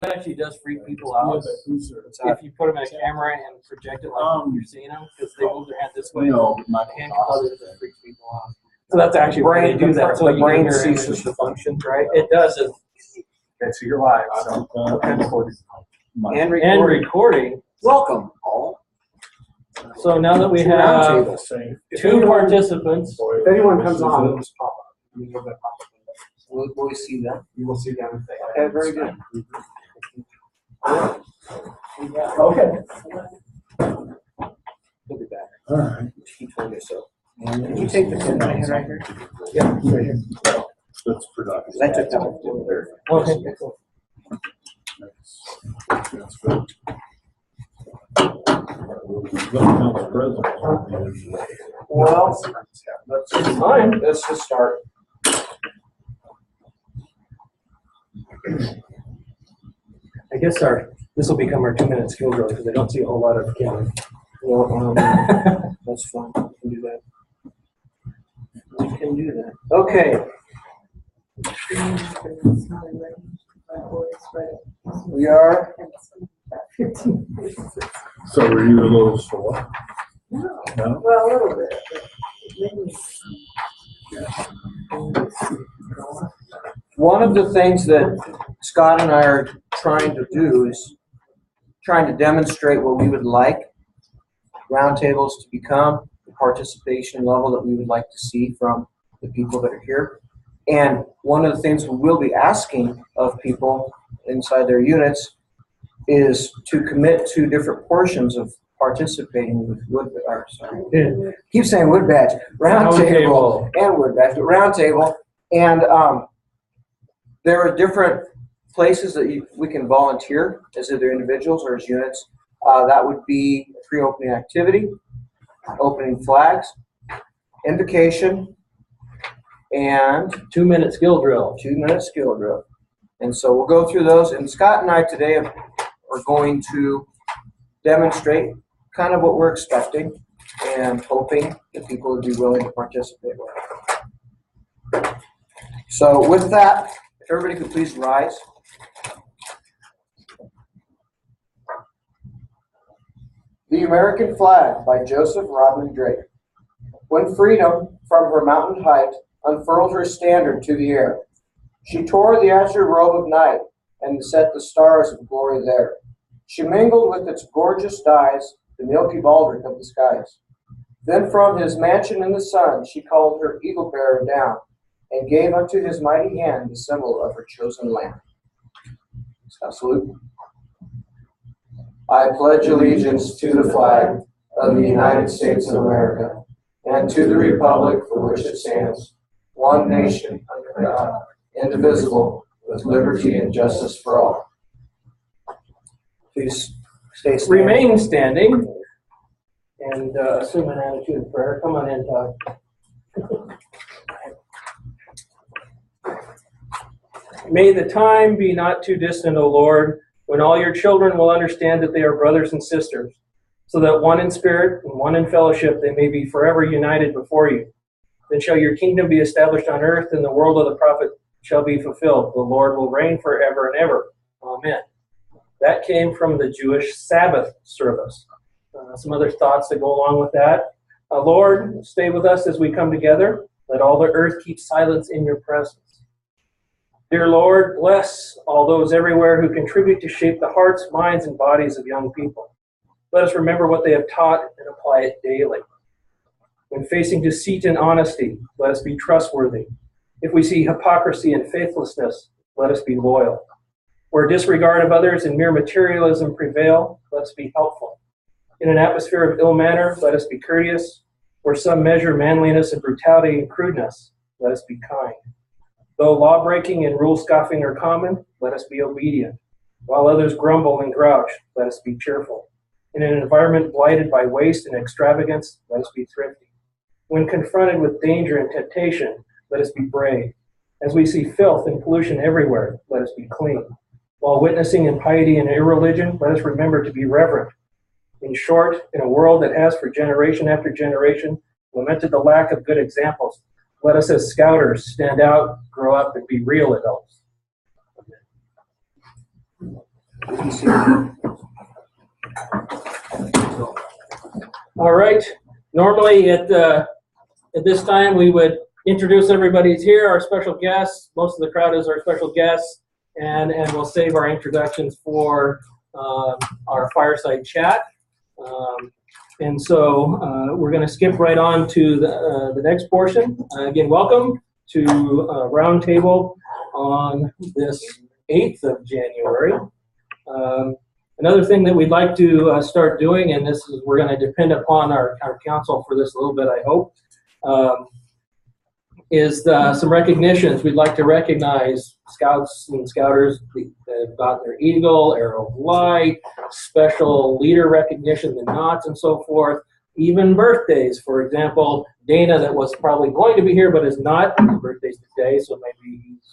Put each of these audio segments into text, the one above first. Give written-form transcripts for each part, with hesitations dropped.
actually does freak people out if you put them in a camera and project it like you're seeing them, because they move their hand this way. No, the hand causes it freaks people out. So that's actually why they do that. So the brain ceases to function, right? It does. Okay, so you're live. So, And recording. Welcome, all. So now that we have two participants, If anyone comes on, it'll just pop up. Will we see them? You will see them. Okay, very good. Okay. We'll be back. All right. He told me so. Can you take the pen I had right here? Yeah, right here. That's productive. I took that one over there. okay. That's good. Well, let's fine. Let's just start. I guess this will become our 2-minute skill drill because I don't see a whole lot of camera. well, that's fine. We can do that. We can do that. Okay. We are. So are you those for what? No? Well, a little bit. One of the things that Scott and I are trying to do is trying to demonstrate what we would like roundtables to become, the participation level that we would like to see from the people that are here. And one of the things we will be asking of people inside their units is to commit to different portions of participating with keep saying wood badge, roundtable and wood badge, but roundtable. And there are different places that we can volunteer as either individuals or as units. That would be a pre-opening activity, opening flags, invocation, and 2-minute skill drill. 2-minute skill drill. And so we'll go through those. And Scott and I today are going to demonstrate kind of what we're expecting and hoping that people would be willing to participate with. So with that, if everybody could please rise. The American Flag by Joseph Rodman Drake. When freedom from her mountain height unfurled her standard to the air, she tore the azure robe of night and set the stars of glory there. She mingled with its gorgeous dyes the milky baldric of the skies. Then from his mansion in the sun she called her eagle bearer down and gave unto his mighty hand the symbol of her chosen land. Salute. I pledge allegiance to the flag of the United States of America and to the republic for which it stands, one nation under God, indivisible, with liberty and justice for all. Please stay standing. Remain standing and assume an attitude of prayer. Come on in, Todd. May the time be not too distant, O Lord, when all your children will understand that they are brothers and sisters, so that one in spirit and one in fellowship they may be forever united before you. Then shall your kingdom be established on earth, and the world of the prophet shall be fulfilled. The Lord will reign forever and ever. Amen. That came from the Jewish Sabbath service. Some other thoughts that go along with that. Lord, stay with us as we come together. Let all the earth keep silence in your presence. Dear Lord, bless all those everywhere who contribute to shape the hearts, minds, and bodies of young people. Let us remember what they have taught and apply it daily. When facing deceit and honesty, let us be trustworthy. If we see hypocrisy and faithlessness, let us be loyal. Where disregard of others and mere materialism prevail, let us be helpful. In an atmosphere of ill manner, let us be courteous. Where some measure manliness and brutality and crudeness, let us be kind. Though law-breaking and rule-scoffing are common, let us be obedient. While others grumble and grouch, let us be cheerful. In an environment blighted by waste and extravagance, let us be thrifty. When confronted with danger and temptation, let us be brave. As we see filth and pollution everywhere, let us be clean. While witnessing impiety and irreligion, let us remember to be reverent. In short, in a world that has for generation after generation lamented the lack of good examples, let us as scouters stand out, grow up, and be real adults. All right. Normally at this time we would introduce everybody's here, our special guests. Most of the crowd is our special guests, and we'll save our introductions for our fireside chat. And so we're going to skip right on to the next portion. Again, welcome to Roundtable on this 8th of January. Another thing that we'd like to start doing, and this is we're going to depend upon our council for this a little bit, I hope, is some recognitions. We'd like to recognize scouts and scouters that have got their Eagle, Arrow of Light, special leader recognition, the knots, and so forth. Even birthdays. For example, Dana, that was probably going to be here but is not. His birthday's today, so maybe he's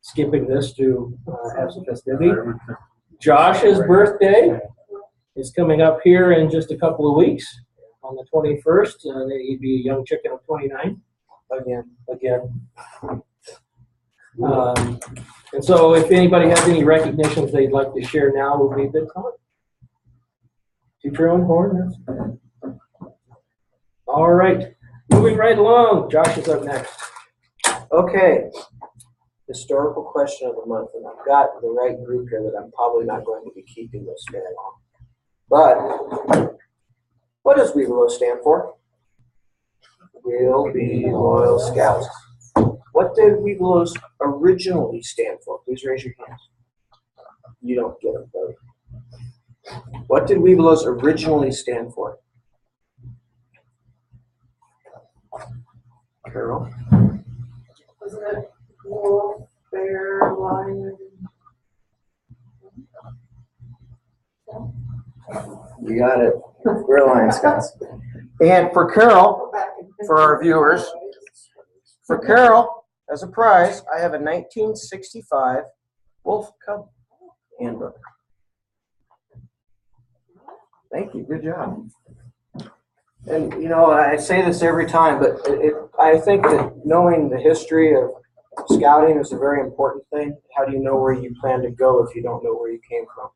skipping this to have some festivity. Josh's birthday is coming up here in just a couple of weeks on the 21st. He'd be a young chicken of 29. Again. And so if anybody has any recognitions they'd like to share now, would be a good time. Teacher on horn. All right. Moving right along. Josh is up next. Okay. Historical question of the month, and I've got the right group here that I'm probably not going to be keeping this very long. But what does We Below stand for? We'll Be Loyal Scouts. What did We Belows originally stand for? Please raise your hands. You don't get them, though. What did We Belows originally stand for? Carol? Wasn't it wolf, bear, lion? You got it. We're Lion Scouts. And for Carol, for our viewers, for Carol, as a prize, I have a 1965 Wolf Cub handbook. Thank you. Good job. And, you know, I say this every time, but I think that knowing the history of scouting is a very important thing. How do you know where you plan to go if you don't know where you came from?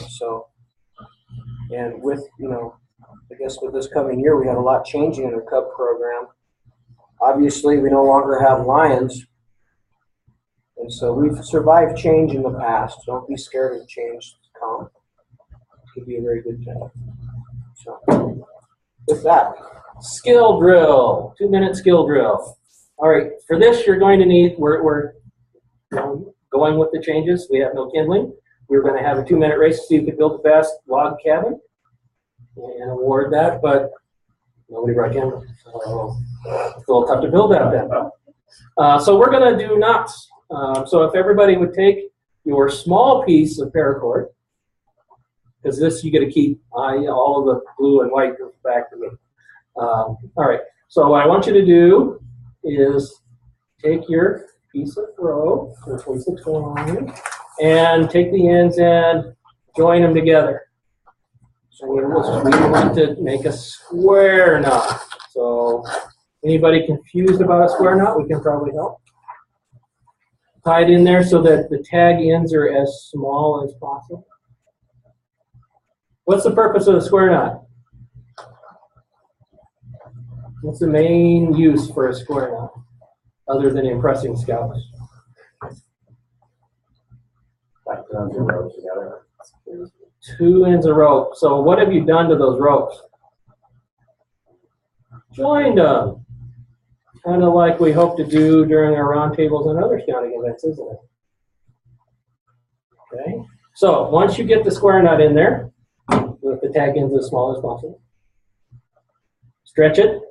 So, and with, you know, I guess with this coming year, we had a lot changing in our Cub program. Obviously, we no longer have lions. And so we've survived change in the past. Don't be scared of change to come. It could be a very good thing. So, with that, Skill drill. 2-minute skill drill. All right. For this, you're going to need, we're going with the changes. We have no kindling. We're going to have a 2-minute race to see who can build the best log cabin and award that, but nobody brought kindling. So it's a little tough to build that then. So we're going to do knots. So if everybody would take your small piece of paracord, because this you get to keep all of the blue and white goes back to me. All right. So what I want you to do is take your piece of rope, or 26 going on here, and take the ends and join them together. So we want to make a square knot. So anybody confused about a square knot, we can probably help. Tie it in there so that the tag ends are as small as possible. What's the purpose of the square knot? What's the main use for a square knot, other than impressing scouts? Two ends of rope. So what have you done to those ropes? Joined them. Kind of like we hope to do during our roundtables and other scouting events, isn't it? Okay. So once you get the square knot in there, with the tag ends as small as possible, stretch it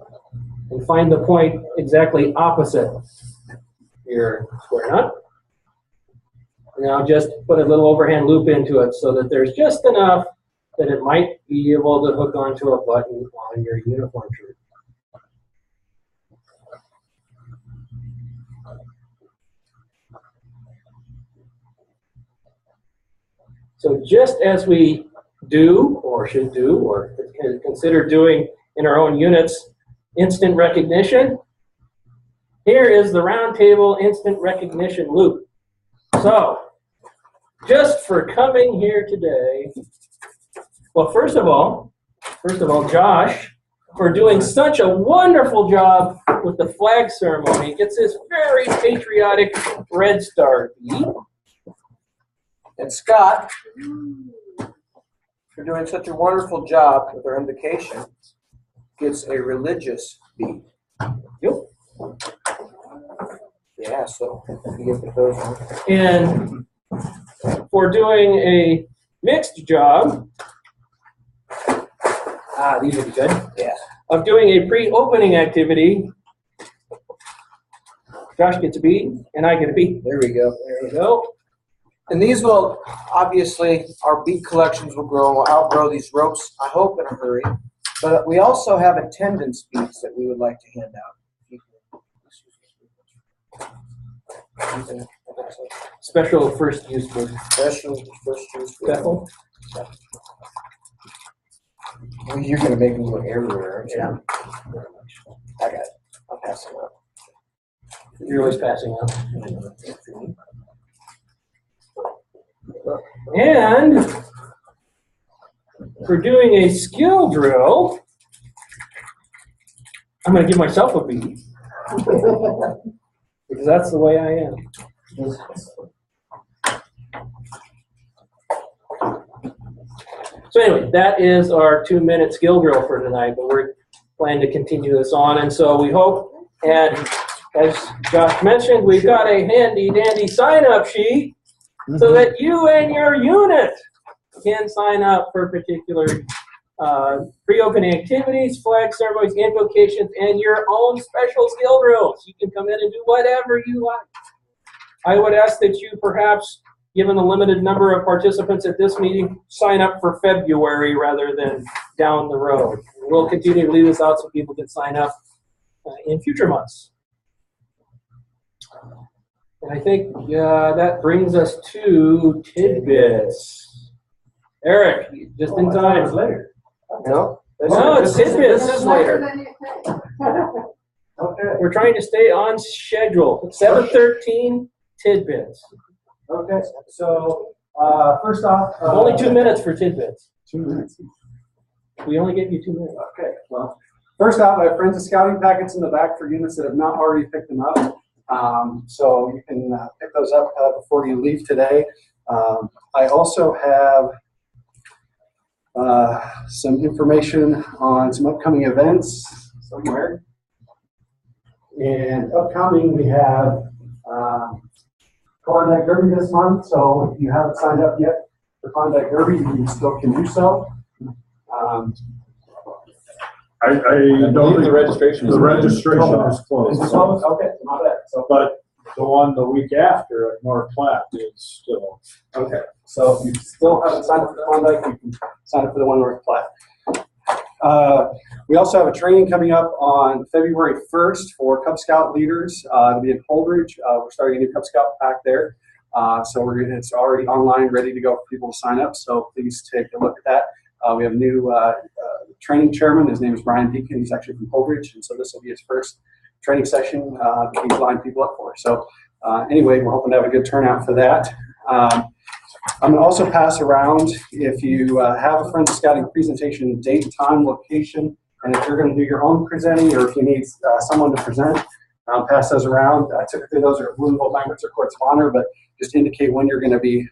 and find the point exactly opposite your square knot. Now just put a little overhand loop into it so that there's just enough that it might be able to hook onto a button on your uniform shirt. So just as we do, or should do, or consider doing in our own units, instant recognition, here is the Roundtable instant recognition loop. So just for coming here today. Well, first of all, Josh, for doing such a wonderful job with the flag ceremony. Gets this very patriotic Red Star bead. And Scott, for doing such a wonderful job with our invocation, gets a religious bead. Yep. Yeah, so you get those ones. And for doing a mixed job, these would be good. Yeah. Of doing a pre-opening activity, Josh gets a bead, and I get a bead. There we go. There we go. And these will, obviously, our bead collections will grow. We'll outgrow these ropes, I hope, in a hurry. But we also have attendance beads that we would like to hand out. Special first use for Special first use. Bethel. Well, you're going to make me look everywhere, aren't you? Yeah. I got it. I'll pass it up. You're always passing out. And for doing a skill drill, I'm going to give myself a bead. Because that's the way I am. So anyway, that is our 2-minute skill drill for tonight, but we're planning to continue this on. And so we hope, and as Josh mentioned, we've got a handy dandy sign-up sheet so that you and your unit can sign up for particular pre-opening activities, flag ceremonies, invocations, and your own special skill drills. You can come in and do whatever you like. I would ask that you perhaps, given the limited number of participants at this meeting, sign up for February rather than down the road. We'll continue to leave this out so people can sign up in future months. And I think that brings us to tidbits. Eric, just in time. Later. No? No, it's tidbits. This is later. Okay. We're trying to stay on schedule. 7:13 tidbits. Okay. So first off, Only 2 minutes for tidbits. 2 minutes. We only gave you 2 minutes. Okay. Well, first off, I have friends of scouting packets in the back for units that have not already picked them up. So you can pick those up before you leave today. I also have some information on some upcoming events somewhere. And upcoming, we have Klondike Derby this month. So if you haven't signed up yet for Klondike Derby, you still can do so. I don't think the registration the registration is Is closed. it closed? Okay, not bad. So, But the one the week after at North Platte is still. okay, so if you still haven't signed up for the Klondike, you can sign up for the one North Platte. We also have a training coming up on February 1st for Cub Scout leaders. It'll be in Holdridge. We're starting a new Cub Scout pack there. So it's already online, ready to go for people to sign up. So please take a look at that. We have a new training chairman. His name is Brian Deacon. He's actually from Holdridge. And so this will be his first training session that he's lined people up for. So anyway, we're hoping to have a good turnout for that. I'm going to also pass around, if you have a Friends of Scouting presentation, date, time, location, and if you're going to do your own presenting or if you need someone to present, pass those around. Typically those are Louisville Language or Courts of Honor, but just indicate when you're going to be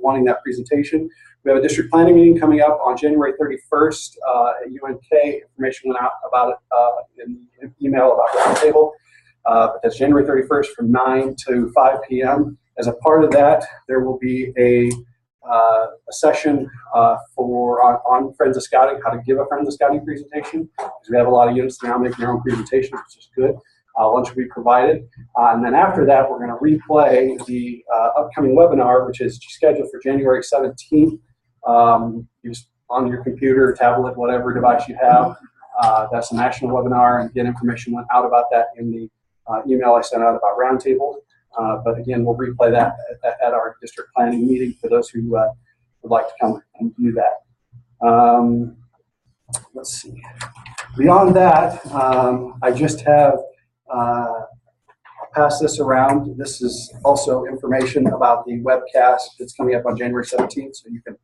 wanting that presentation. We have a district planning meeting coming up on January 31st at UNK. Information went out about it in the email about Roundtable. But that's January 31st from 9 to 5 p.m. As a part of that, there will be a session on Friends of Scouting, how to give a Friends of Scouting presentation. Because we have a lot of units now making their own presentations, which is good. Lunch will be provided. And then after that, we're going to replay the upcoming webinar, which is scheduled for January 17th. Use on your computer, tablet, whatever device you have. That's a national webinar, and again, information went out about that in the email I sent out about Roundtable. But again, we'll replay that at our district planning meeting for those who would like to come and do that. Let's see. Beyond that, I just have pass this around. This is also information about the webcast that's coming up on January 17th, so you can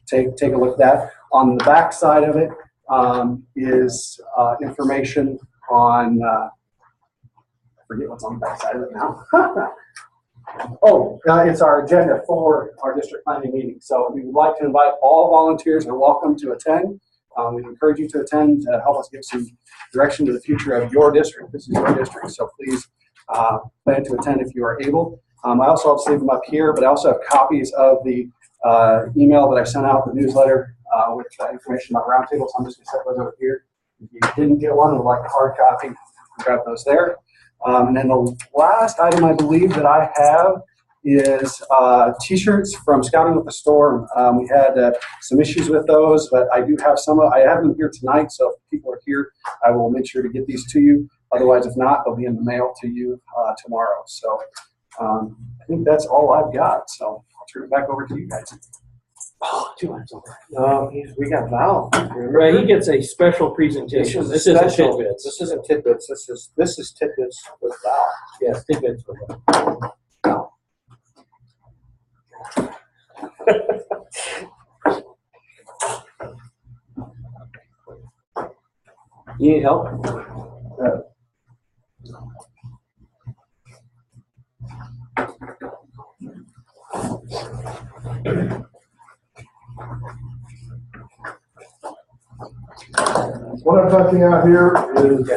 take a look at that. On the back side of it is information on, I forget what's on the back side of it now. It's our agenda for our district planning meeting. So we would like to invite all volunteers are welcome to attend. We encourage you to attend to help us give some direction to the future of your district. This is your district, so please plan to attend if you are able. I also have saved them up here, but I also have copies of the email that I sent out, the newsletter with information about Roundtable. So I'm just going to set those over here. If you didn't get one and would like a hard copy, grab those there. And then the last item I believe that I have is T-shirts from Scouting with the Storm. We had some issues with those, but I do have some. I have them here tonight, so if people are here, I will make sure to get these to you. Otherwise, if not, they'll be in the mail to you tomorrow. So I think that's all I've got. So I'll turn it back over to you guys. Oh, 2 minutes over. We got Val. Right, he gets a special presentation. This isn't special. tidbits. This isn't tidbits. This is tidbits with Val. Yes, tidbits with him. Val. You need help? What I'm touching out here is a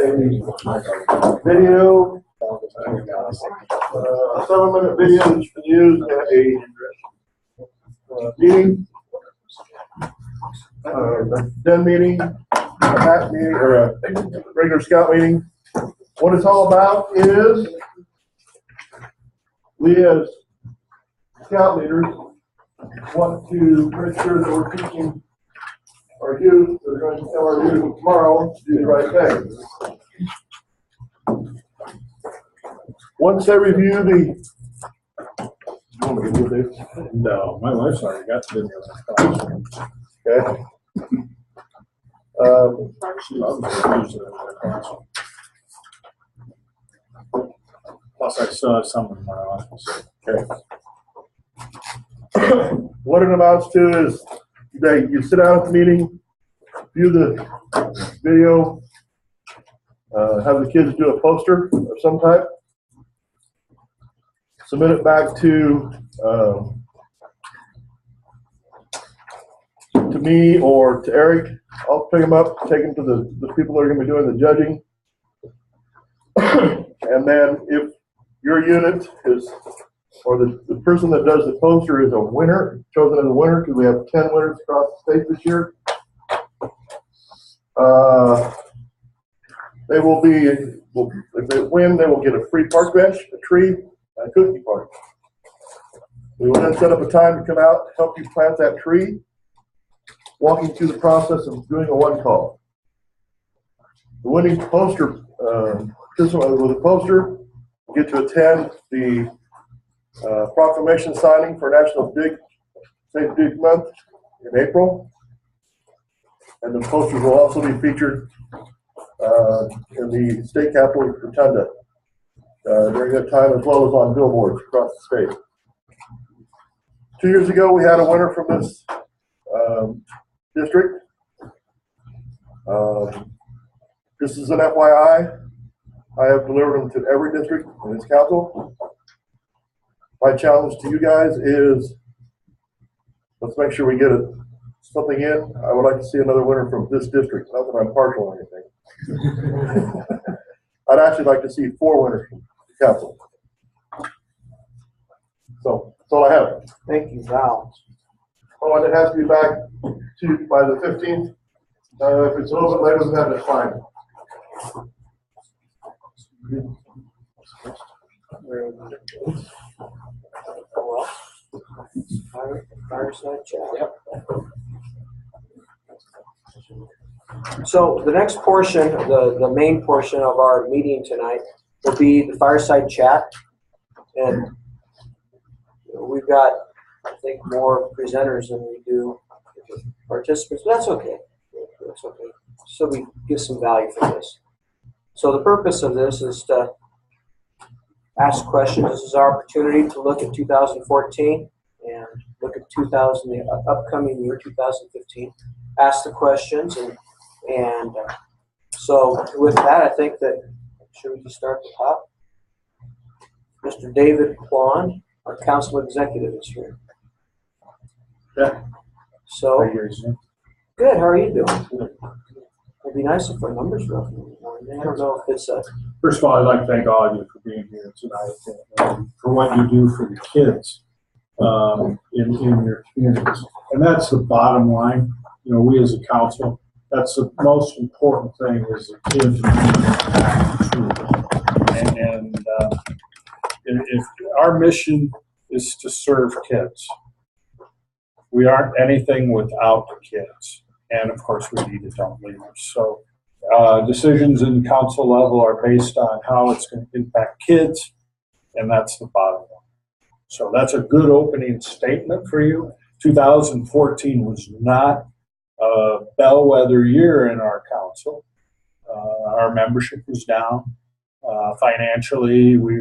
video, a 7-minute video that's been used at a meeting, a den meeting, a MAC meeting, or a regular scout meeting. What it's all about is we as scout leaders want to make sure that we're teaching our youth, they're going to tell our youth tomorrow to do the right thing. Once they review the, you want me to do this? No, my wife's already got the video. Okay. She loves to use it in the classroom. Plus, I still have some in my office. Okay. What it amounts to is that you sit down at the meeting, view the video, have the kids do a poster of some type, submit it back to me or to Eric. I'll pick them up, take them to the people that are going to be doing the judging. And then if your unit is, or the person that does the poster is a winner, chosen as a winner, because we have 10 winners across the state this year. They will be, if they win, they will get a free park bench, a tree, and a cookie party. We will then set up a time to come out to help you plant that tree, walking through the process of doing a one call. The winning poster, participant with a poster will get to attend the proclamation signing for National Safe Dig Month in April. And the posters will also be featured in the state capitol rotunda during that time, as well as on billboards across the state. 2 years ago, we had a winner from this district. This is an FYI. I have delivered them to every district in this council. My challenge to you guys is, let's make sure we get something in. I would like to see another winner from this district. Not that I'm partial or anything. I'd actually like to see 4 winners from the council. So that's all I have. Thank you, Val. Oh, and it has to be back to by the 15th. If it's a little bit later than that, it's fine. Fireside chat. Yep. So the next portion, the main portion of our meeting tonight will be the fireside chat. And we've got, I think, more presenters than we do participants, but that's okay. That's okay. So we give some value for this. So the purpose of this is to ask questions. This is our opportunity to look at 2014 and look at the upcoming year, 2015. Ask the questions, and so with that, I think that should we just start at the top? Mr. David Quan, our council executive, is here. Yeah. So How are you? good. How are you doing? It'd be nice if our numbers were up. I don't know if it's a. First of all, I'd like to thank all of you for being here tonight and for what you do for the kids in your communities. And that's the bottom line. You know, we as a council, that's the most important thing is the kids. And if our mission is to serve kids, we aren't anything without the kids. And of course, we need adult leaders. So decisions in council level are based on how it's going to impact kids, and that's the bottom line. So that's a good opening statement for you. 2014 was not a bellwether year in our council. Our membership was down. Financially, we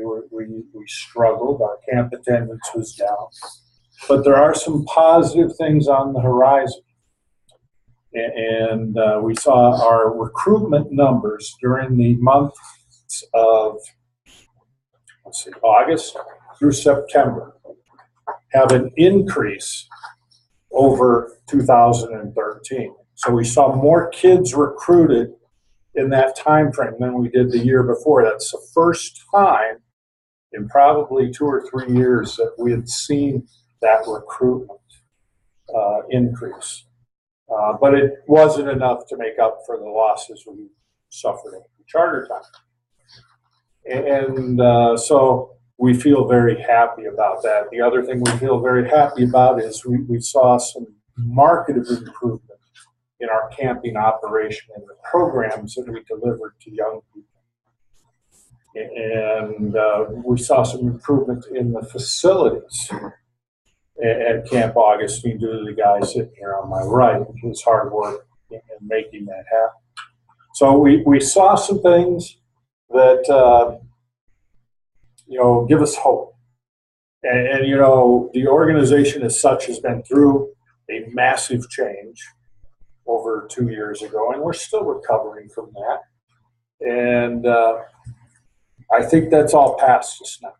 struggled. Our camp attendance was down. But there are some positive things on the horizon. And we saw our recruitment numbers during the months of, August through September have an increase over 2013. So we saw more kids recruited in that time frame than we did the year before. That's the first time in probably 2 or 3 years that we had seen that recruitment increase. But it wasn't enough to make up for the losses we suffered at the charter time. And so we feel very happy about that. The other thing we feel very happy about is we saw some marked improvement in our camping operation and the programs that we delivered to young people. And we saw some improvement in the facilities at Camp Augustine due to the guy sitting here on my right, his hard work in making that happen. So we saw some things that, give us hope. And, the organization as such has been through a massive change over 2 years ago, and we're still recovering from that. And I think that's all past us now.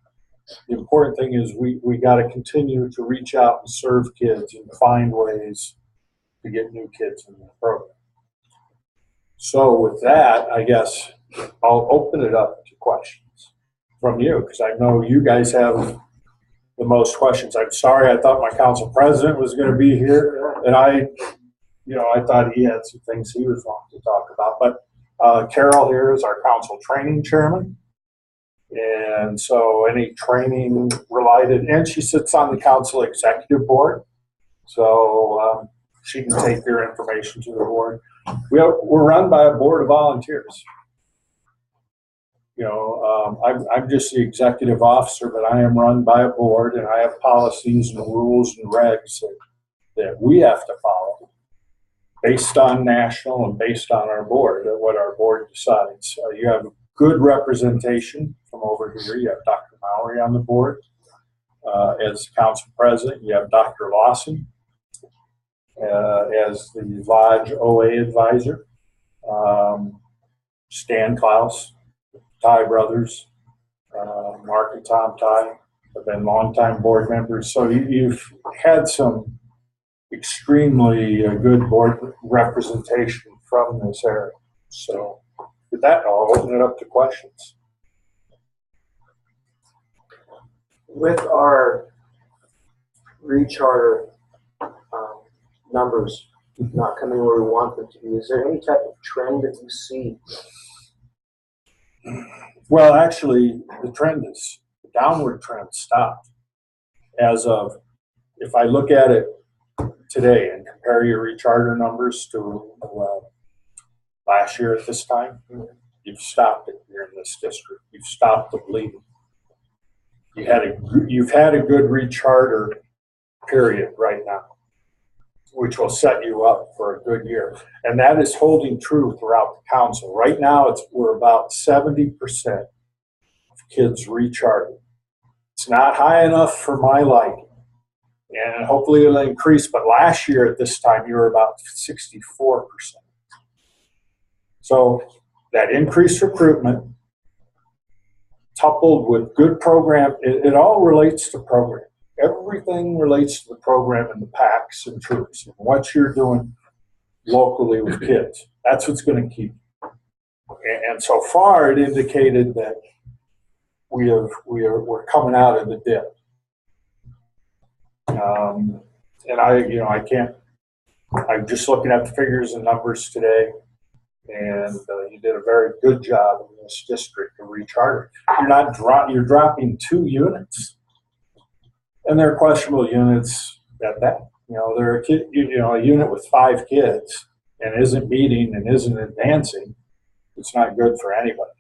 The important thing is we got to continue to reach out and serve kids and find ways to get new kids in the program. So with that, I guess I'll open it up to questions from you, because I know you guys have the most questions. I'm sorry, I thought my council president was going to be here, and I thought he had some things he was wanting to talk about. But Carol here is our council training chairman. And so any training related, and she sits on the council executive board, so she can take your information to the board. We're run by a board of volunteers. I'm just the executive officer, but I am run by a board, and I have policies and rules and regs that we have to follow based on national and based on our board, what our board decides. You have good representation from over here. You have Dr. Mowry on the board as council president. You have Dr. Lawson as the Lodge OA advisor. Stan Klaus, Ty brothers, Mark and Tom Ty have been longtime board members. So you've had some extremely good board representation from this area. So with that, I'll open it up to questions. With our recharter numbers not coming where we want them to be, is there any type of trend that you see? Well, actually, the downward trend stopped. As of, if I look at it today and compare your recharter numbers to last year at this time, you've stopped it here in this district. You've stopped the bleeding. You've had a good recharter period right now, which will set you up for a good year. And that is holding true throughout the council. Right now, we're about 70% of kids recharting. It's not high enough for my liking, and hopefully it'll increase. But last year at this time, you were about 64%. So that increased recruitment, coupled with good program, it all relates to program. Everything relates to the program and the packs and troops and what you're doing locally with kids. That's what's going to keep. And so far, it indicated that we're coming out of the dip. And I can't. I'm just looking at the figures and numbers today, and you did a very good job in this district to recharter. You're dropping 2 units, and they're questionable units at that. They're a unit with 5 kids and isn't meeting and isn't advancing. It's not good for anybody.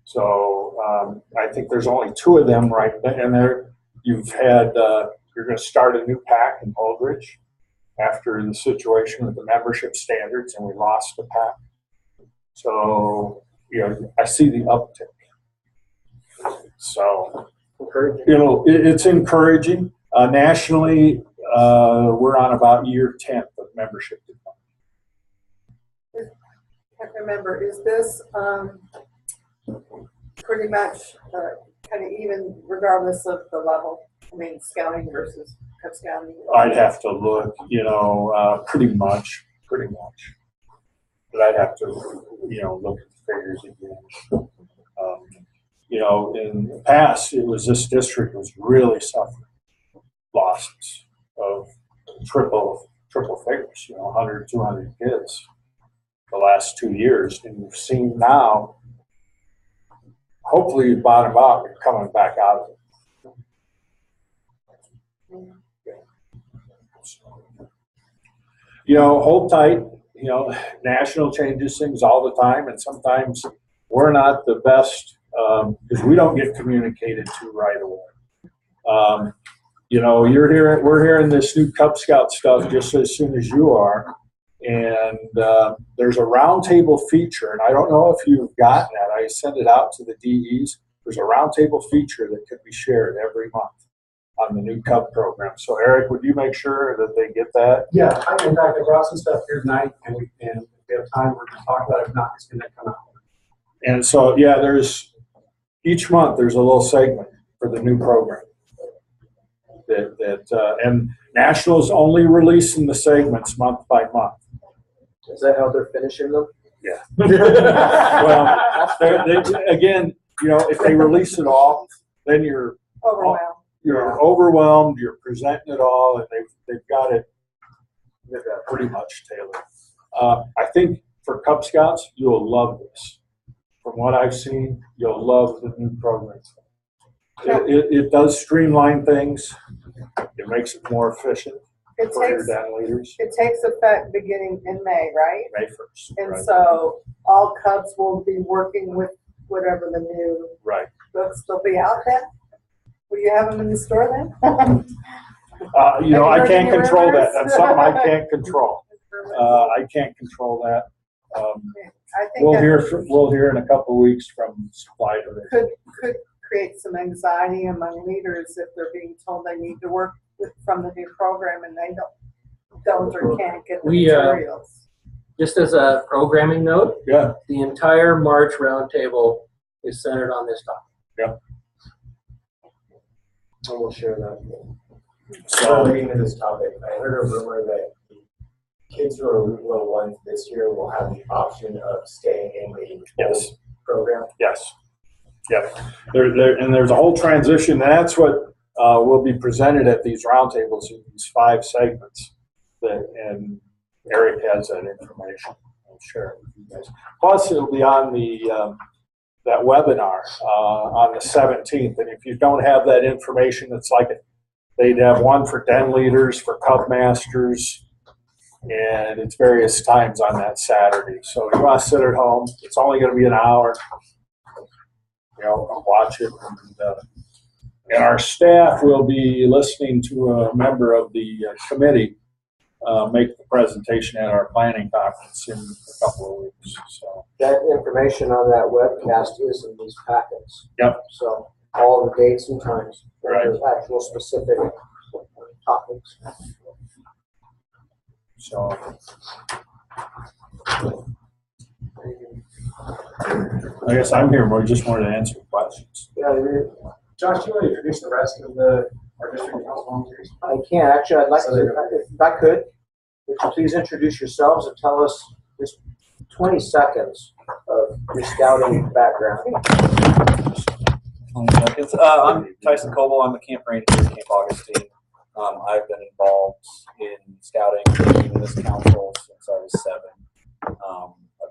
So I think there's only 2 of them right there, and you've had you're going to start a new pack in Holdridge after the situation with the membership standards, and we lost the pack. So I see the uptick. So it's encouraging. Nationally, we're on about year 10th of membership decline. I can't remember. Is this pretty much kind of even regardless of the level? I mean, scouting versus Cub Scouting. I'd have to look, pretty much. But I'd have to, look at the figures again. In the past, this district was really suffering losses of triple figures, 100, 200 kids the last 2 years. And you've seen now, hopefully you bottom out and coming back out of it. Hold tight. National changes things all the time, and sometimes we're not the best because we don't get communicated to right away. We're hearing this new Cub Scout stuff just as soon as you are, and there's a roundtable feature, and I don't know if you've gotten that. I send it out to the DEs. There's a roundtable feature that can be shared every month on the new Cub program. So Eric, would you make sure that they get that? Yeah, in fact, I brought some stuff here tonight, and if we have time, we're going to talk about it. If not, it's going to come out. And so, each month there's a little segment for the new program. And National's only releasing the segments month by month. Is that how they're finishing them? Yeah. Well, again, if they release it all, then you're Overwhelmed. You're overwhelmed. You're presenting it all, and they've got it pretty much tailored. I think for Cub Scouts, you'll love this. From what I've seen, you'll love the new program. It does streamline things. It makes it more efficient for your den leaders. It takes effect beginning in May, right? May 1st. And right. so all Cubs will be working with whatever the new books will be out then. Will you have them in the store then? I can't control that. That's something I can't control. I can't control that. I think we'll hear in a couple of weeks from supply division. Could create some anxiety among leaders if they're being told they need to work from the new program and they don't or can't get the materials. Just as a programming note, the entire March roundtable is centered on this topic. Yeah. And we'll share that. So relating to this topic, I heard a rumor that kids who are little ones this year will have the option of staying in the program. Yes. Yep. And there's a whole transition. That's what will be presented at these roundtables in these 5 segments. And Eric has that information. I'll share it with you guys. Plus, it'll be on the that webinar on the 17th. And if you don't have that information, it's like they'd have one for den leaders, for Cub Masters, and it's various times on that Saturday. So you want to sit at home. It's only going to be an hour. Watch it. And our staff will be listening to a member of the committee make the presentation at our planning conference in a couple of weeks. So That information on that webcast is in these packets. Yep. So all the dates and times, Right. and the actual specific topics. So I guess I'm here more just more to answer questions. Yeah, Josh, do you want to introduce the rest of our district council volunteers? I can. Actually, I'd like to, if I could, would you please introduce yourselves and tell us just 20 seconds of your scouting background. 20 seconds. I'm Tyson Coble. I'm a camp ranger at Camp Augustine. I've been involved in scouting in this council since I was 7.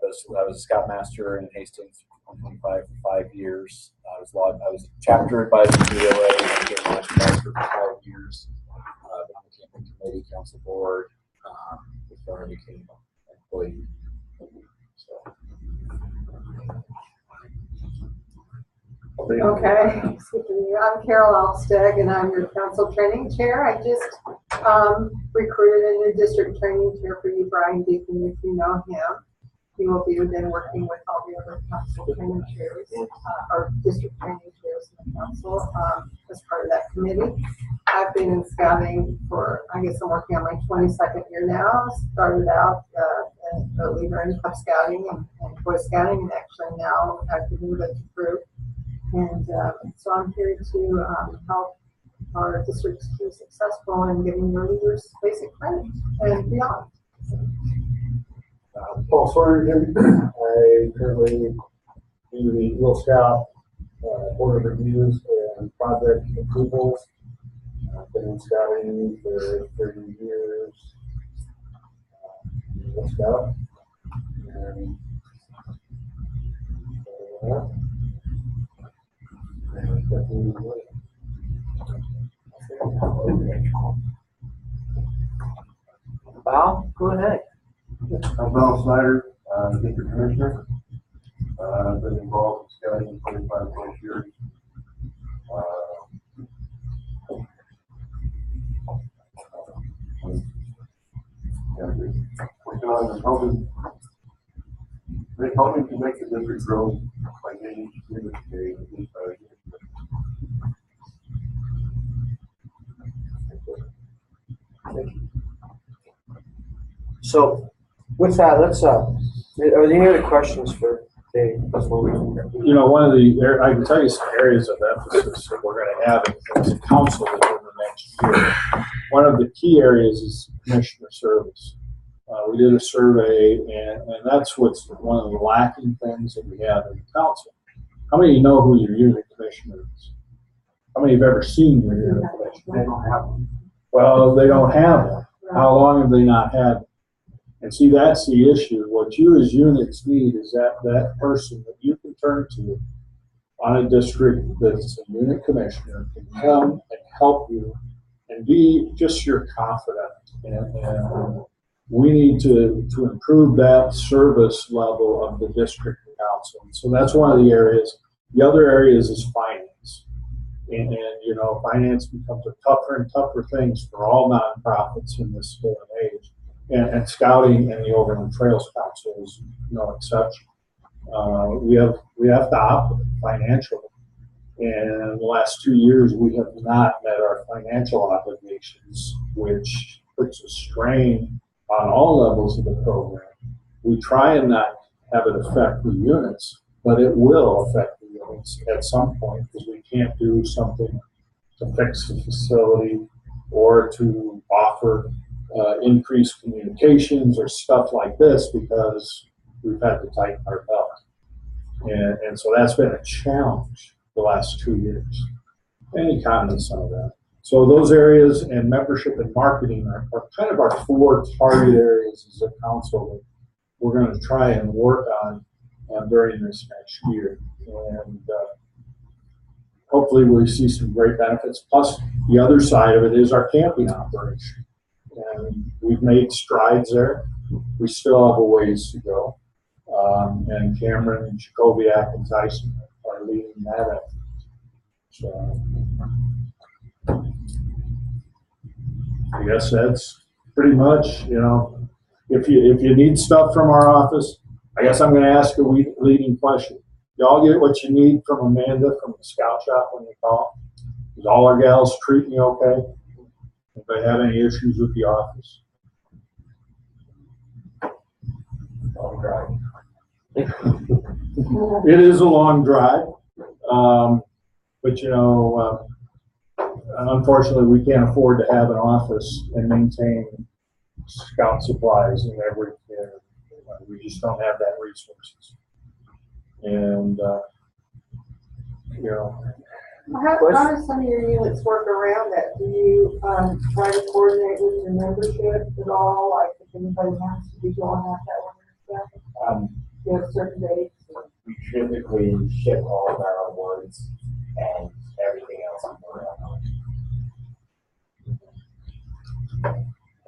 I was a scoutmaster in Hastings for 25 for 5 years. I was chapter advisor to DOA and camp master advisor for 5 years. I've been on the camping committee, council board, before I became an employee. So. Okay, excuse me. I'm Carol Alsteg, and I'm your council training chair. I just recruited a new district training chair for you, Brian Deacon, if you know him. He will be then working with all the other council training chairs, or district training chairs in the council as part of that committee. I've been in scouting for, I guess I'm working on my 22nd year now. Started out a leader in Cub Scouting and Boy Scouting, and actually now I've been with the group. And so I'm here to help our districts be successful in getting their leaders basic training and beyond. Paul Sawyer, I currently do the Eagle Scout board of reviews and project approvals. I've been in scouting for 30 years. Eagle Scout. And Val, go ahead. I'm Val Snyder, District Commissioner. I've been involved in scouting for 25 plus years. Working on helping to make the district grow by getting community. So with that, let's are there any other questions for Dave before we You know, I can tell you some areas of emphasis that we're going to have as a council within the next year. One of the key areas is commissioner service. We did a survey, and that's what's one of the lacking things that we have in the council. How many of you know who your unit commissioner is? How many have ever seen your unit commissioner? They don't have them. Well, they don't have one. How long have they not had one? And see, that's the issue. What you as units need is that person that you can turn to on a district that's a unit commissioner can come and help you and be just your confidant. And we need to improve that service level of the district council. So that's one of the areas. The other areas is finance. And you know, finance becomes a tougher and tougher things for all nonprofits in this day and age. And scouting and the Overland Trails Council is no exception. We have to operate financially. And in the last 2 years, we have not met our financial obligations, which puts a strain on all levels of the program. We try and not have it affect the units, but it will affect the units at some point because we can't do something to fix the facility or to offer increased communications or stuff like this because we've had to tighten our belt. And so that's been a challenge the last 2 years. Any comments on that? So those areas and membership and marketing are kind of our 4 target areas as a council that we're going to try and work on during this next year. And hopefully we see some great benefits. Plus, the other side of it is our camping operation. And we've made strides there. We still have a ways to go. And Cameron and Jacobiak and Tyson are leading that effort. So I guess that's pretty much, if you need stuff from our office, I guess I'm going to ask a leading question. Y'all get what you need from Amanda from the scout shop when you call? Does all our gals treat me okay? If they have any issues with the office? Long drive. It is a long drive, but unfortunately, we can't afford to have an office and maintain scout supplies and everything. We just don't have that resources. And How do some of your units work around that? Do you try to coordinate with your membership at all? Like if anybody has to be going out that way and stuff? You have certain dates? We typically ship all of our awards and everything else around.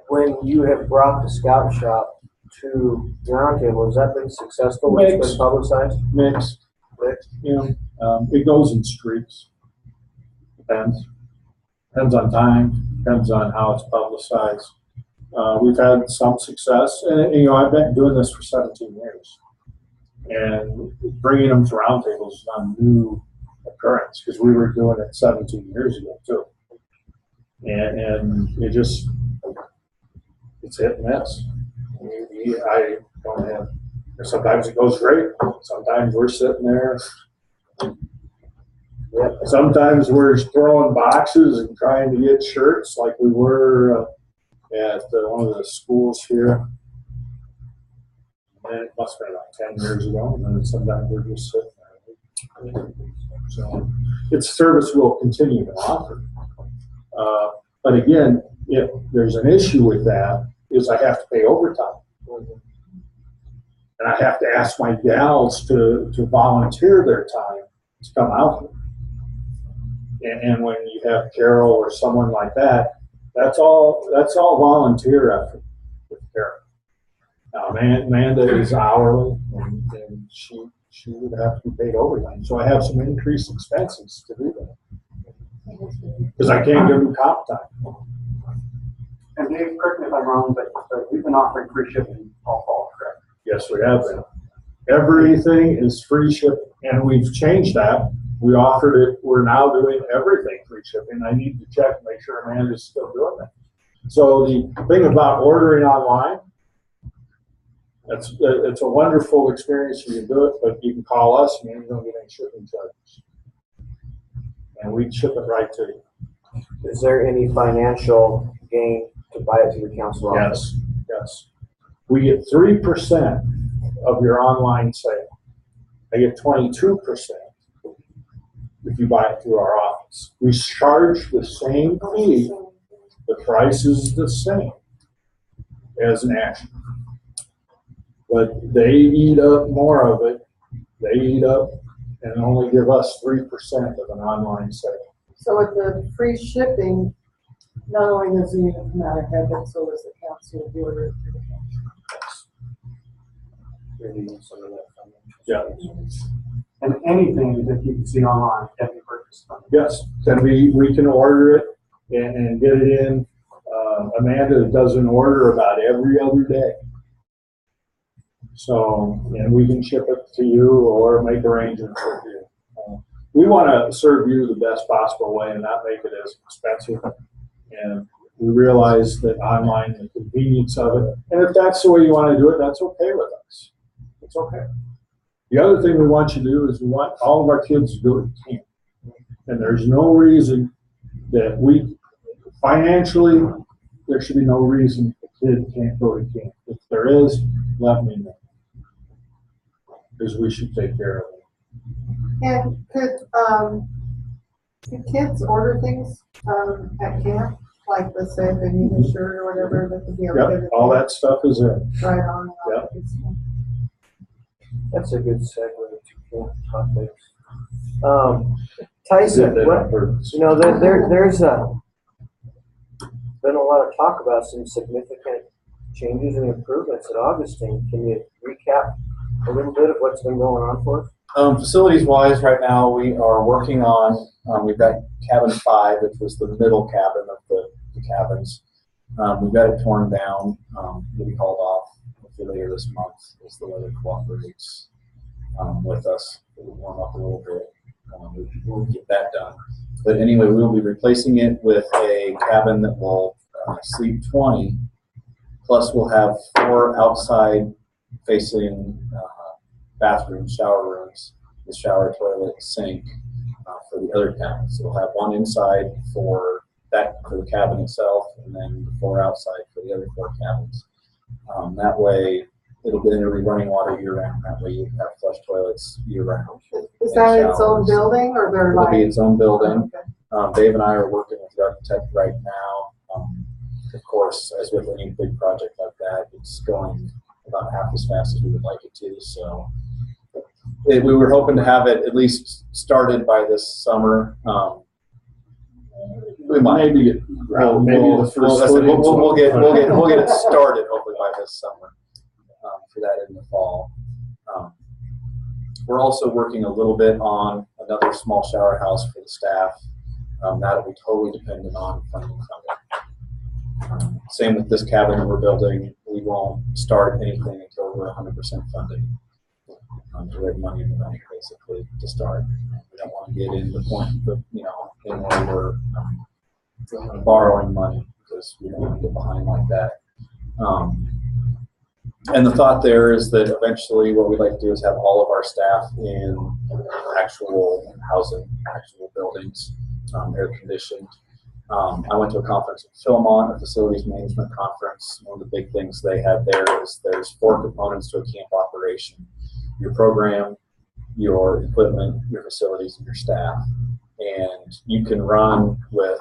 When you have brought the scout shop to Roundtable, has that been successful? When it's been publicized? Mixed. It goes in streaks. Depends on time, depends on how it's publicized. We've had some success, and I've been doing this for 17 years, and bringing them to Roundtable is not a new occurrence because we were doing it 17 years ago too, and it's hit and miss. I don't have. Sometimes it goes great. Sometimes we're sitting there. Sometimes we're throwing boxes and trying to get shirts like we were at one of the schools here. And it must have been about 10 years ago. And then sometimes we're just sitting there. So it's service we'll continue to offer. But again, if there's an issue with that, is I have to pay overtime. And I have to ask my gals to volunteer their time to come out here. And when you have Carol or someone like that, that's all volunteer effort with Carol. Now, Amanda is hourly, and she would have to be paid overtime. So I have some increased expenses to do that because I can't give them comp time. And Dave, correct me if I'm wrong, but we've been offering free shipping all fall, correct? Yes, we have been. Everything is free shipping, and we've changed that. We offered it. We're now doing everything free shipping. I need to check and make sure Amanda's still doing that. So the thing about ordering online, it's a wonderful experience. You can do it, but you can call us and you don't get any shipping charges, and we ship it right to you. Is there any financial gain to buy it through the council office? Yes. We get 3% of your online sale. I get 22% if you buy it through our office. We charge the same fee. The price is the same as national. But they eat up more of it. They eat up and only give us 3% of an online sale. So with the free shipping, not only does the unit come out ahead, but so does the council do it through the council. Yeah. And anything that you can see online can be purchased. Yes, we can order it and get it in. Amanda does an order about every other day. So, and we can ship it to you or make arrangements with you. We want to serve you the best possible way and not make it as expensive. And we realize that online, the convenience of it, and if that's the way you want to do it, that's okay with us. It's okay. The other thing we want you to do is we want all of our kids to go to camp. And there's no reason that financially, there should be no reason a kid can't go to camp. If there is, let me know. Because we should take care of it. And could kids order things at camp? Like, let's say if they need a shirt or whatever, that could be okay. Yep, all that stuff is there. Right on. Yep. That's a good segue to topics. Tyson, there's been a lot of talk about some significant changes and improvements at Augustine. Can you recap a little bit of what's been going on for us? Facilities-wise, right now we are working on, we've got cabin 5, which was the middle cabin of the cabins. We've got it torn down. It'll be hauled off hopefully later this month as the weather cooperates with us. It'll warm up a little bit. We'll get that done. But anyway, we'll be replacing it with a cabin that will sleep 20. Plus, we'll have 4 outside facing bathrooms, shower rooms, the shower, toilet, sink for the other cabins. So we'll have 1 inside for the cabin itself, and then 4 outside for the other 4 cabins. That way, it'll be running water year round. That way, you have flush toilets year round. Is that its own building, or they're It'll like? be its own building. Okay. Dave and I are working with the architect right now. Of course, as with any big project like that, it's going about half as fast as we would like it to. So we were hoping to have it at least started by this summer. We might Maybe the first we'll get it started hopefully by this summer for that in the fall. We're also working a little bit on another small shower house for the staff. That'll be totally dependent on funding. Same with this cabin that we're building. We won't start anything until we're 100% funding. To raise money in the bank, basically, to start. We don't want to get in the point, in where we're borrowing money, because we don't want to get behind like that. And the thought there is that eventually what we'd like to do is have all of our staff in actual housing, actual buildings, air conditioned. I went to a conference in Philmont, a facilities management conference. One of the big things they had there is there's 4 components to a camp operation: your program, your equipment, your facilities, and your staff. And you can run with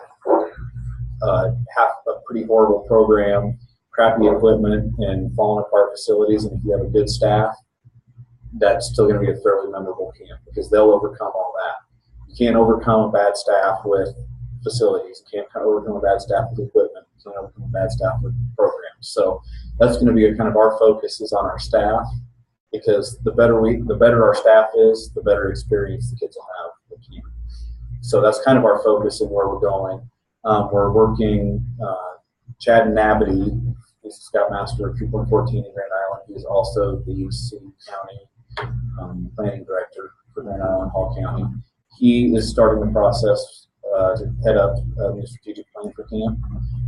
half a pretty horrible program, crappy equipment, and falling apart facilities. And if you have a good staff, that's still going to be a fairly memorable camp, because they'll overcome all that. You can't overcome a bad staff with facilities. You can't overcome a bad staff with equipment. You can't overcome a bad staff with programs. So that's going to be kind of our focus is on our staff, because the better our staff is, the better experience the kids will have with camp. So that's kind of our focus and where we're going. We're working, Chad Nabity, he's the Scoutmaster of 2.14 in Grand Island. He's also the City County Planning Director for Grand Island Hall County. He is starting the process to head up a new strategic plan for camp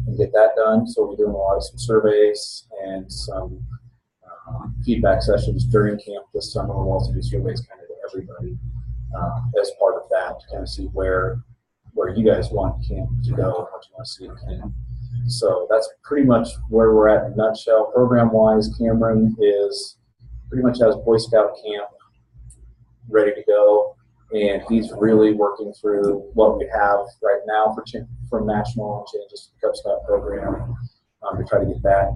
and get that done. So we're doing a lot of some surveys and some feedback sessions during camp this summer. We'll also do surveys kind of to everybody as part of that, to kind of see where you guys want camp to go and what you want to see in camp. So that's pretty much where we're at in a nutshell. Program-wise, Cameron is pretty much has Boy Scout camp ready to go, and he's really working through what we have right now from national changes to the Cub Scout program to try to get that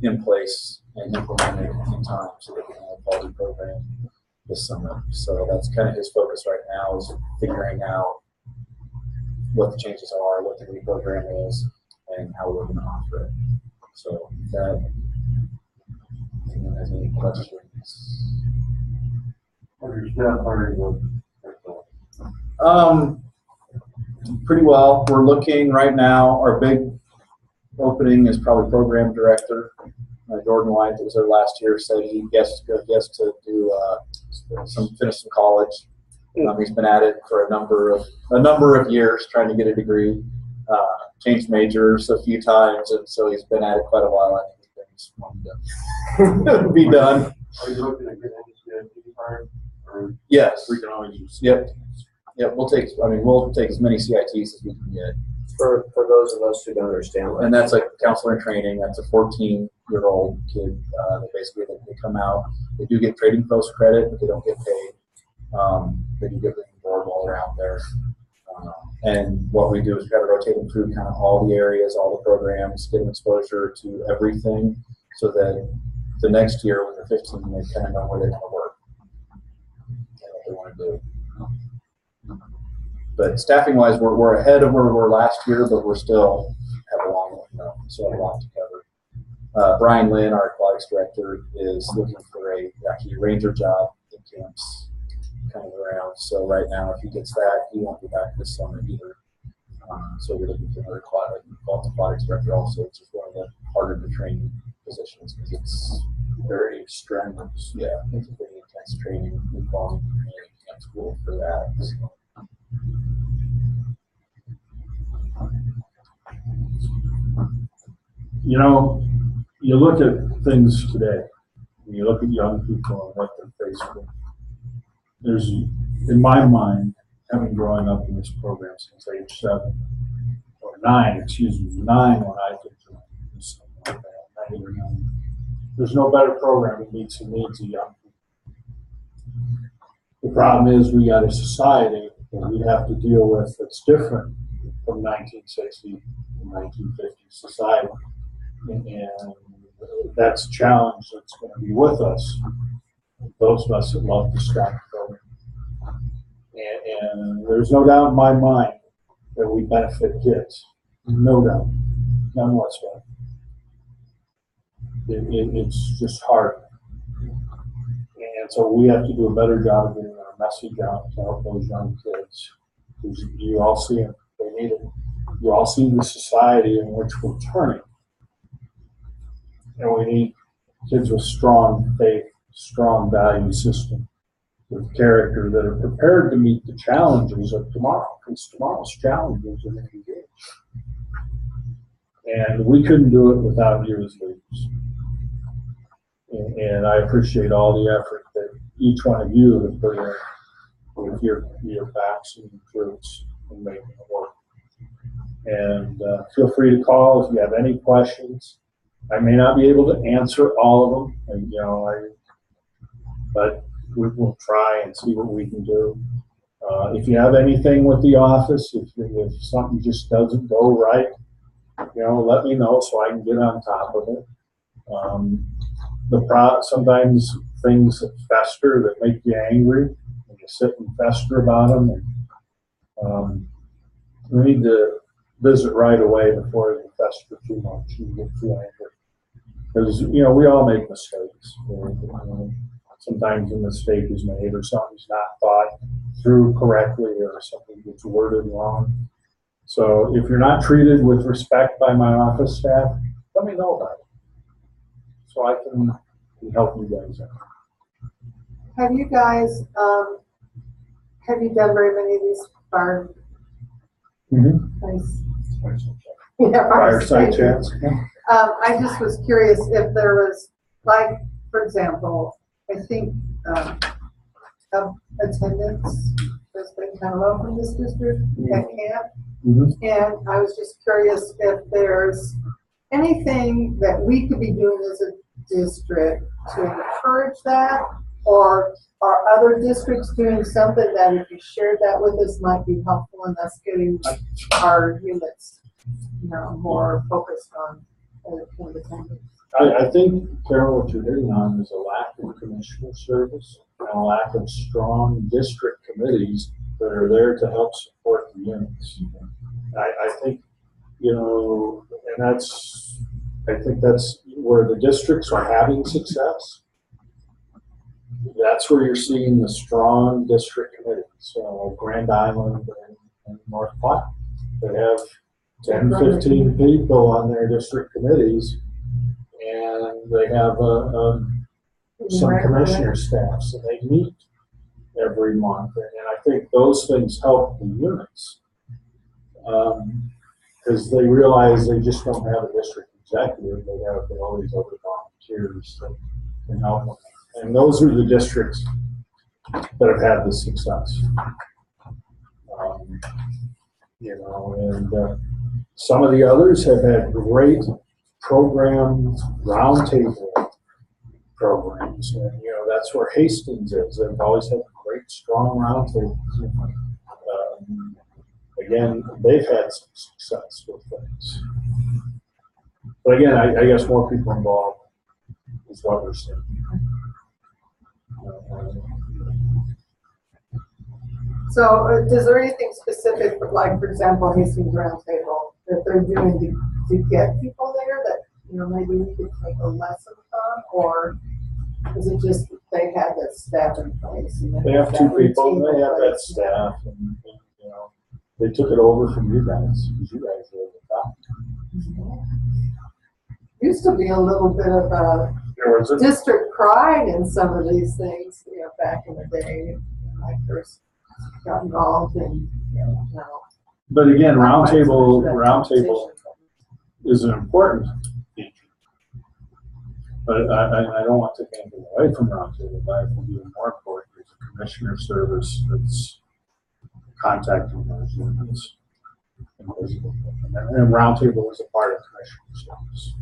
in place and implemented in time so that we can have a quality program this summer. So that's kind of his focus right now, is figuring out what the changes are, what the new program is, and how we're going to offer it. So that, if anyone has any questions. What are your staff hiring? Pretty well. We're looking right now. Our big opening is probably program director. Jordan White, that was there last year, said he gets to do finish some college. He's been at it for a number of years, trying to get a degree. Changed majors a few times, and so he's been at it quite a while. I think he's wanting to be done. Are you looking at getting any hired? Yes. We can always use. Yep. We'll take as many CITs as we can get. For those of us who don't understand, And that's like counselor in training. That's a 14-year-old kid. They come out. They do get trading post credit, but they don't get paid. They do get the board while they're out there. And what we do is try to rotate them through kind of all the areas, all the programs, get them exposure to everything, so that the next year when they're 15, they kind of know where they're going to work and what they want to do. But staffing-wise, we're ahead of where we were last year, but we're still have a long so a lot to cover. Brian Lynn, our aquatics director, is looking for a ranger job in camps kind of around. So right now, if he gets that, he won't be back this summer either. So we're looking for another aquatics director also, which is one of the harder to train positions because it's very strenuous. Yeah, it's a very intense training. We've gone to school for that. So. You know, you look at things today, and you look at young people and what they're faced with. There's, in my mind, having growing up in this program since age 7, or 9, excuse me, 9 when I did join, something like that, 9 or 9. There's no better program that meets the needs of young people. The problem is we got a society that we have to deal with that's different from 1960 and 1950 society. And that's a challenge that's going to be with us, those of us that love the Scott program. And there's no doubt in my mind that we benefit kids. No doubt. None whatsoever. It's just hard. And so we have to do a better job of getting our message out to help those young kids. Because you all see it. They need it. You all see the society in which we're turning. And we need kids with strong faith, strong value system, with character that are prepared to meet the challenges of tomorrow, because tomorrow's challenges are going to be big. And we couldn't do it without you as leaders. And I appreciate all the effort that each one of you have put in with your backs and your troops in making it work. And feel free to call if you have any questions. I may not be able to answer all of them, and, but we will try and see what we can do. If you have anything with the office, if something just doesn't go right, let me know so I can get on top of it. Sometimes things that fester that make you angry, and you sit and fester about them. And, we need to visit right away before they fester too much and get too angry. Because, we all make mistakes. Sometimes a mistake is made or something's not thought through correctly or something gets worded wrong. So if you're not treated with respect by my office staff, let me know about it so I can help you guys out. Have you guys, have you done very many of these fire? Nice. Yeah, Fireside chats. I just was curious if there was, like, for example, I think attendance has been kind of low from this district at camp. And I was just curious if there's anything that we could be doing as a district to encourage that, or are other districts doing something that if you shared that with us might be helpful in us getting our units, more focused on attendance? I think, Carol, what you're hitting on is a lack of commissioner service and a lack of strong district committees that are there to help support the units. I think, and I think that's where the districts are having success. That's where you're seeing the strong district committees. So Grand Island and North Platte, they have 10, 15 people on their district committees, and they have some commissioner staffs, and they meet every month. And I think those things help the units because they realize they just don't have a district executive. They have all these other volunteers that can help them. And those are the districts that have had the success. And some of the others have had great programs, roundtable programs. And, that's where Hastings is. They've always had great, strong roundtables. Again, they've had some success with things. But again, I guess more people involved is what we're seeing. So is there anything specific, like, for example, Hastings Roundtable, that they're doing to get people there that, maybe we could take a lesson from, or is it just they have that staff in place? And they have 2 people, and they have that staff, and They took it over from you guys, because you guys were at the top. Used to be a little bit of a There was a, district pride in some of these things, back in the day when I first got involved in, but again, Roundtable is an important feature. But I don't want to take anything away from Roundtable, but I think even more important is a commissioner service that's contacting those units. And Roundtable is a part of commissioner service.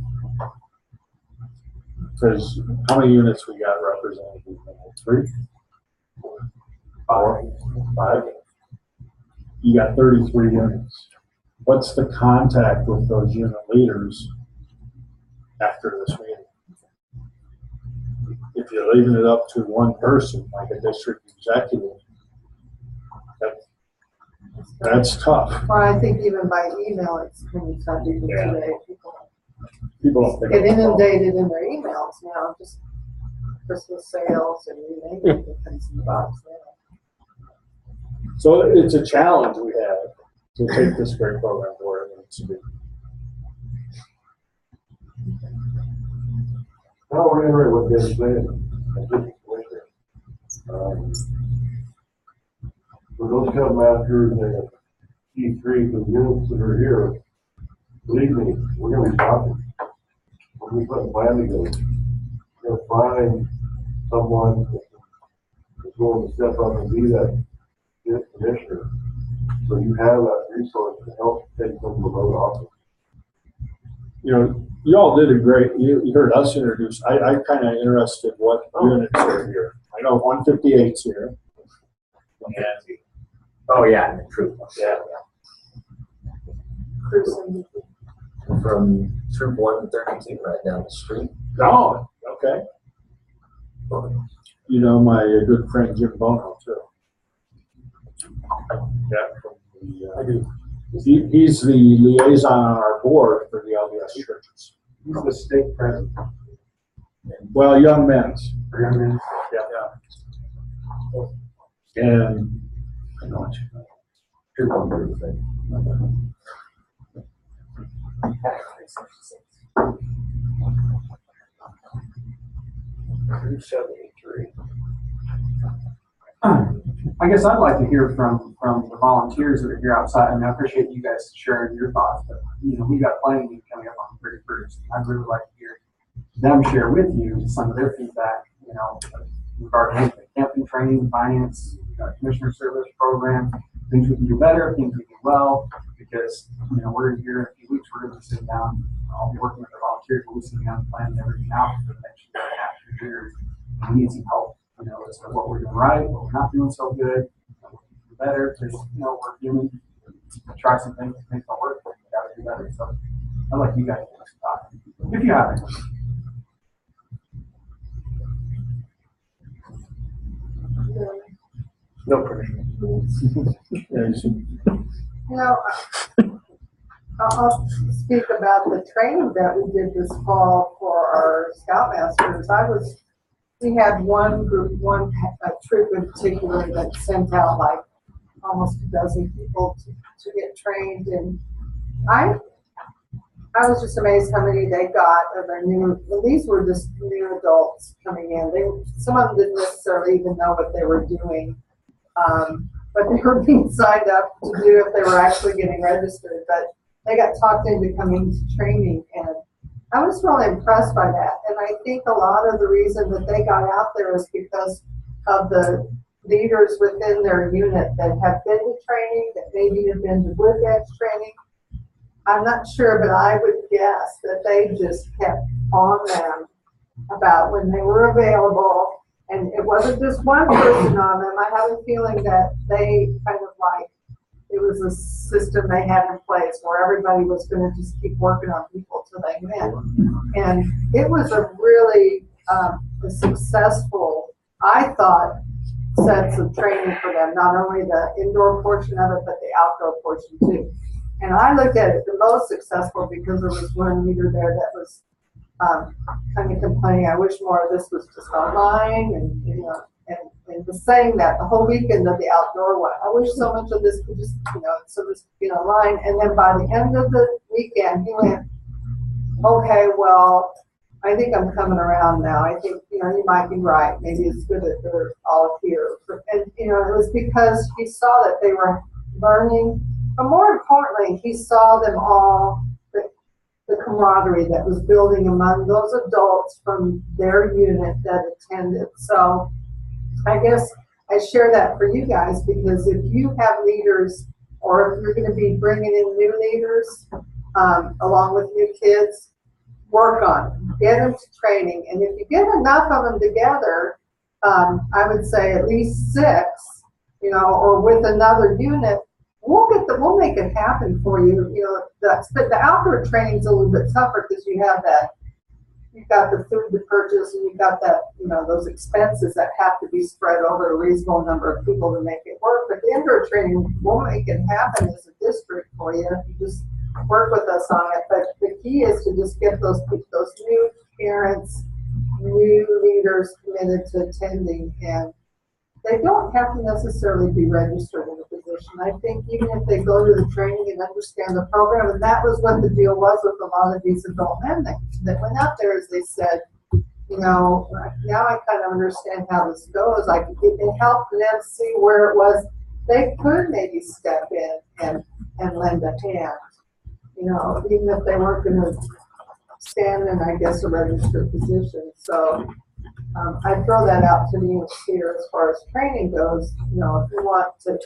Because how many units we got represented? 3? 5. You got 33 units. What's the contact with those unit leaders after this meeting? If you're leaving it up to one person, like a district executive, that's tough. Well, I think even by email, it's kind of tough even today. People don't think Get inundated in their emails now, just Christmas sales and you name it, the things in the box now. So it's a challenge we have to take this great program to where it needs to be. I'll reiterate what they're saying. For those Cubmasters and E3, the units that are here, believe me, we're going to be talking. We're going to be putting a plan together. We're going to find someone that's willing to step up and be that commissioner. So you have that resource to help take some of the load off. You know, you all did a great, you heard us introduce, I'm kind of interested what units are here. I know 158's here. And, Oh, yeah, true. yeah. Cruising. From Troop 132 right down the street. Oh, okay. You know my good friend Jim Bono too. Yeah, I do. He's the liaison on our board for the LDS churches. He's the state president. Well, young men's. For young men. Yeah. And I know what you know. You're going through the thing. 273. I guess I'd like to hear from the volunteers that are here outside. I mean, I appreciate you guys sharing your thoughts, but we've got planning meeting coming up on the 31st. I'd really like to hear them share with you some of their feedback, regarding camping training, finance, commissioner service program, things we can do better, things we do well, because we're here in a few weeks. We're going to sit down. I'll be working with the volunteers. We'll be sitting down and planning everything out for the next year and a half, 2 years. We need some help. As to what we're doing right, what we're not doing so good, what we can do better, because, we're human. Try some things don't work, but we gotta do better. So I'd like you guys to talk, if you haven't. No pressure. I'll speak about the training that we did this fall for our Scoutmasters. We had one group, a troop in particular that sent out like almost a dozen people to get trained, and I was just amazed how many they got of their new. Well, these were just new adults coming in. Some of them didn't necessarily even know what they were doing, but they were being signed up to do if they were actually getting registered. But they got talked into coming to training, and I was really impressed by that. And I think a lot of the reason that they got out there is because of the leaders within their unit that have been to training, that maybe have been to wood edge training. I'm not sure, but I would guess that they just kept on them about when they were available. And it wasn't just one person on them. I have a feeling that they kind of it was a system they had in place where everybody was going to just keep working on people till they went. And it was a really a successful, I thought, sets of training for them, not only the indoor portion of it, but the outdoor portion too. And I looked at it the most successful because there was one leader there that was kind of complaining, I wish more of this was just online, and and was saying that the whole weekend of the outdoor one. I wish so much of this could just, so this could be online. And then by the end of the weekend, he went, okay, well, I think I'm coming around now. I think, you might be right. Maybe it's good that they're all here. And, it was because he saw that they were learning, but more importantly, he saw them all, the camaraderie that was building among those adults from their unit that attended. So I guess I share that for you guys, because if you have leaders, or if you're going to be bringing in new leaders along with new kids, work on them, get them to training. And if you get enough of them together, I would say at least 6, or with another unit, we'll make it happen for you. But the outdoor training's a little bit tougher because you've got the food to purchase, and you've got that, those expenses that have to be spread over a reasonable number of people to make it work. But the indoor training, we'll make it happen as a district for you if you just work with us on it. But the key is to just get those new parents, new leaders committed to attending, and they don't have to necessarily be registered in a position. I think even if they go to the training and understand the program, and that was what the deal was with a lot of these adult men that went out there, as they said, now I kind of understand how this goes. It helped them see where it was they could maybe step in and lend a hand, even if they weren't going to stand in, I guess, a registered position. So I throw that out to you here as far as training goes. If you want to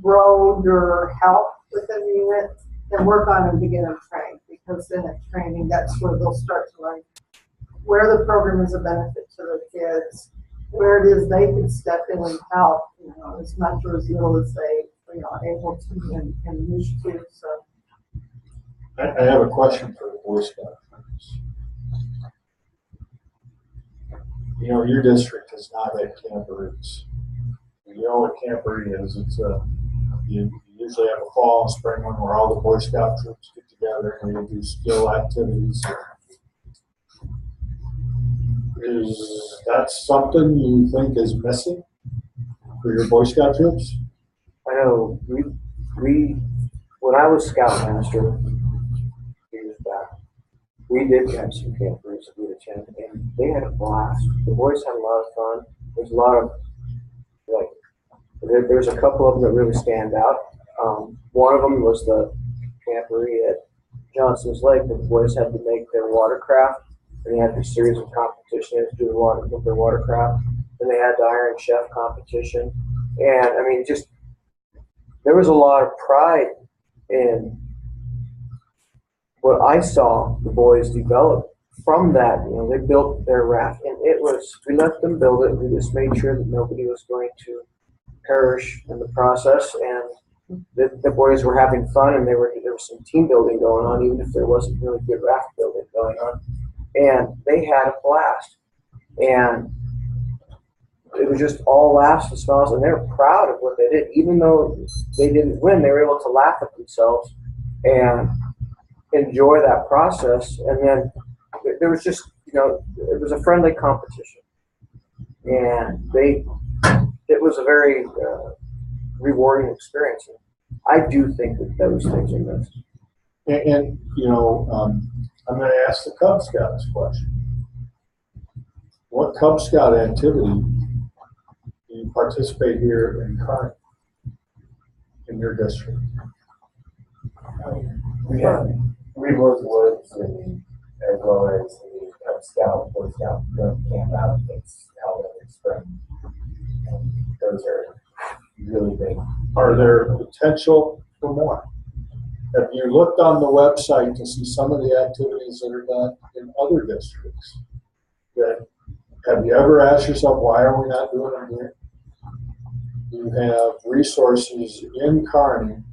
grow your help within the unit, then work on them to get them trained, because then at training, that's where they'll start to learn where the program is a benefit to their kids, where it is they can step in and help, as much or as little as they are able to and wish to. So I have a question for the Boy Scout. Your district is not at camporees. You know what camporee is? It's you usually have a fall and spring one where all the Boy Scout troops get together and they do skill activities. Is that something you think is missing for your Boy Scout troops? I know we when I was Scoutmaster years back, we did have some campers that we'd attend, and they had a blast. The boys had a lot of fun. There's a lot of, there's a couple of them that really stand out. One of them was the camporee at Johnson's Lake. The boys had to make their watercraft, and they had a series of competitions to do with their watercraft. Then they had the Iron Chef competition, and I mean, just there was a lot of pride in what I saw the boys develop from that. They built their raft, and we let them build it. We just made sure that nobody was going to perish in the process, and the boys were having fun, and there was some team building going on, even if there wasn't really good raft building going on. And they had a blast, and it was just all laughs and smiles, and they were proud of what they did. Even though they didn't win, they were able to laugh at themselves and enjoy that process. And then there was just, it was a friendly competition, and it was a very rewarding experience. I do think that those things are missed. And I'm going to ask the Cub Scouts question. What Cub Scout activity do you participate here in Kearney, in your district? We have Remote Woods, and as well as the Cub Scout, Boy Scout camp out that's held every spring. Those are really big. Are there potential for more? Have you looked on the website to see some of the activities that are done in other districts? Have you ever asked yourself, why are we not doing them here? You have resources in Kearney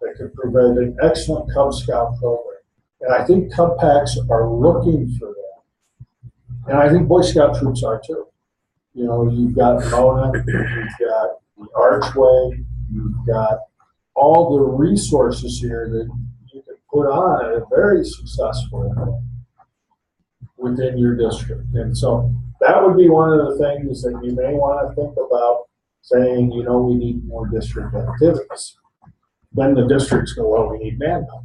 that could provide an excellent Cub Scout program. And I think Cub Packs are looking for that. And I think Boy Scout troops are too. You've got Mona, you've got the Archway, you've got all the resources here that you can put on a very successful within your district. And so that would be one of the things that you may want to think about saying, you know, we need more district activities. Then the districts go, well, we need manpower.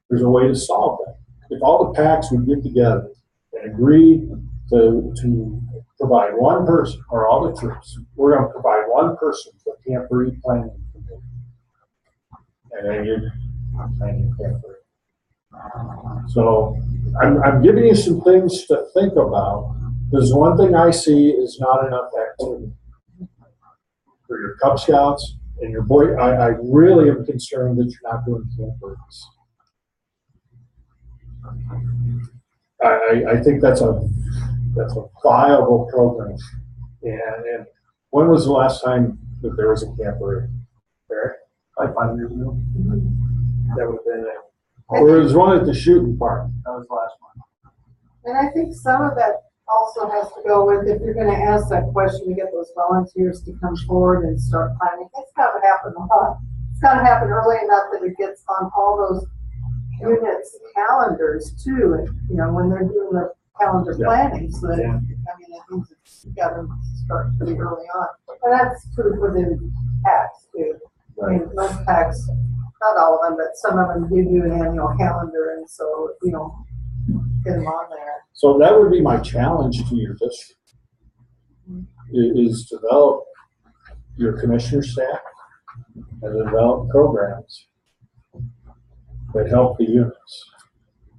There's a way to solve that. If all the PACs would get together and agree to provide one person, or all the troops, we're going to provide one person for camporee planning committee. And then you're planning camporee. So I'm giving you some things to think about, because one thing I see is not enough activity for your Cub Scouts and your boy. I really am concerned that you're not doing camporees. I think that's a viable program. And when was the last time that there was a camporee? Eric? Like 5 years ago. That would have been it. Or there was one at the shooting park. That was the last one. And I think some of that also has to go with, if you're gonna ask that question, to get those volunteers to come forward and start planning. It's gotta happen a lot. It's gotta happen early enough that it gets on all those units' calendars too, and, you know, when they're doing their calendar planning, so that, I mean, it means it's gotta start pretty early on. And that's true within PACs too. I mean, most PACs, not all of them, but some of them do an annual calendar, and so, you know, get them on there. So that would be my challenge to your district, is develop your commissioner staff and develop programs that help the units.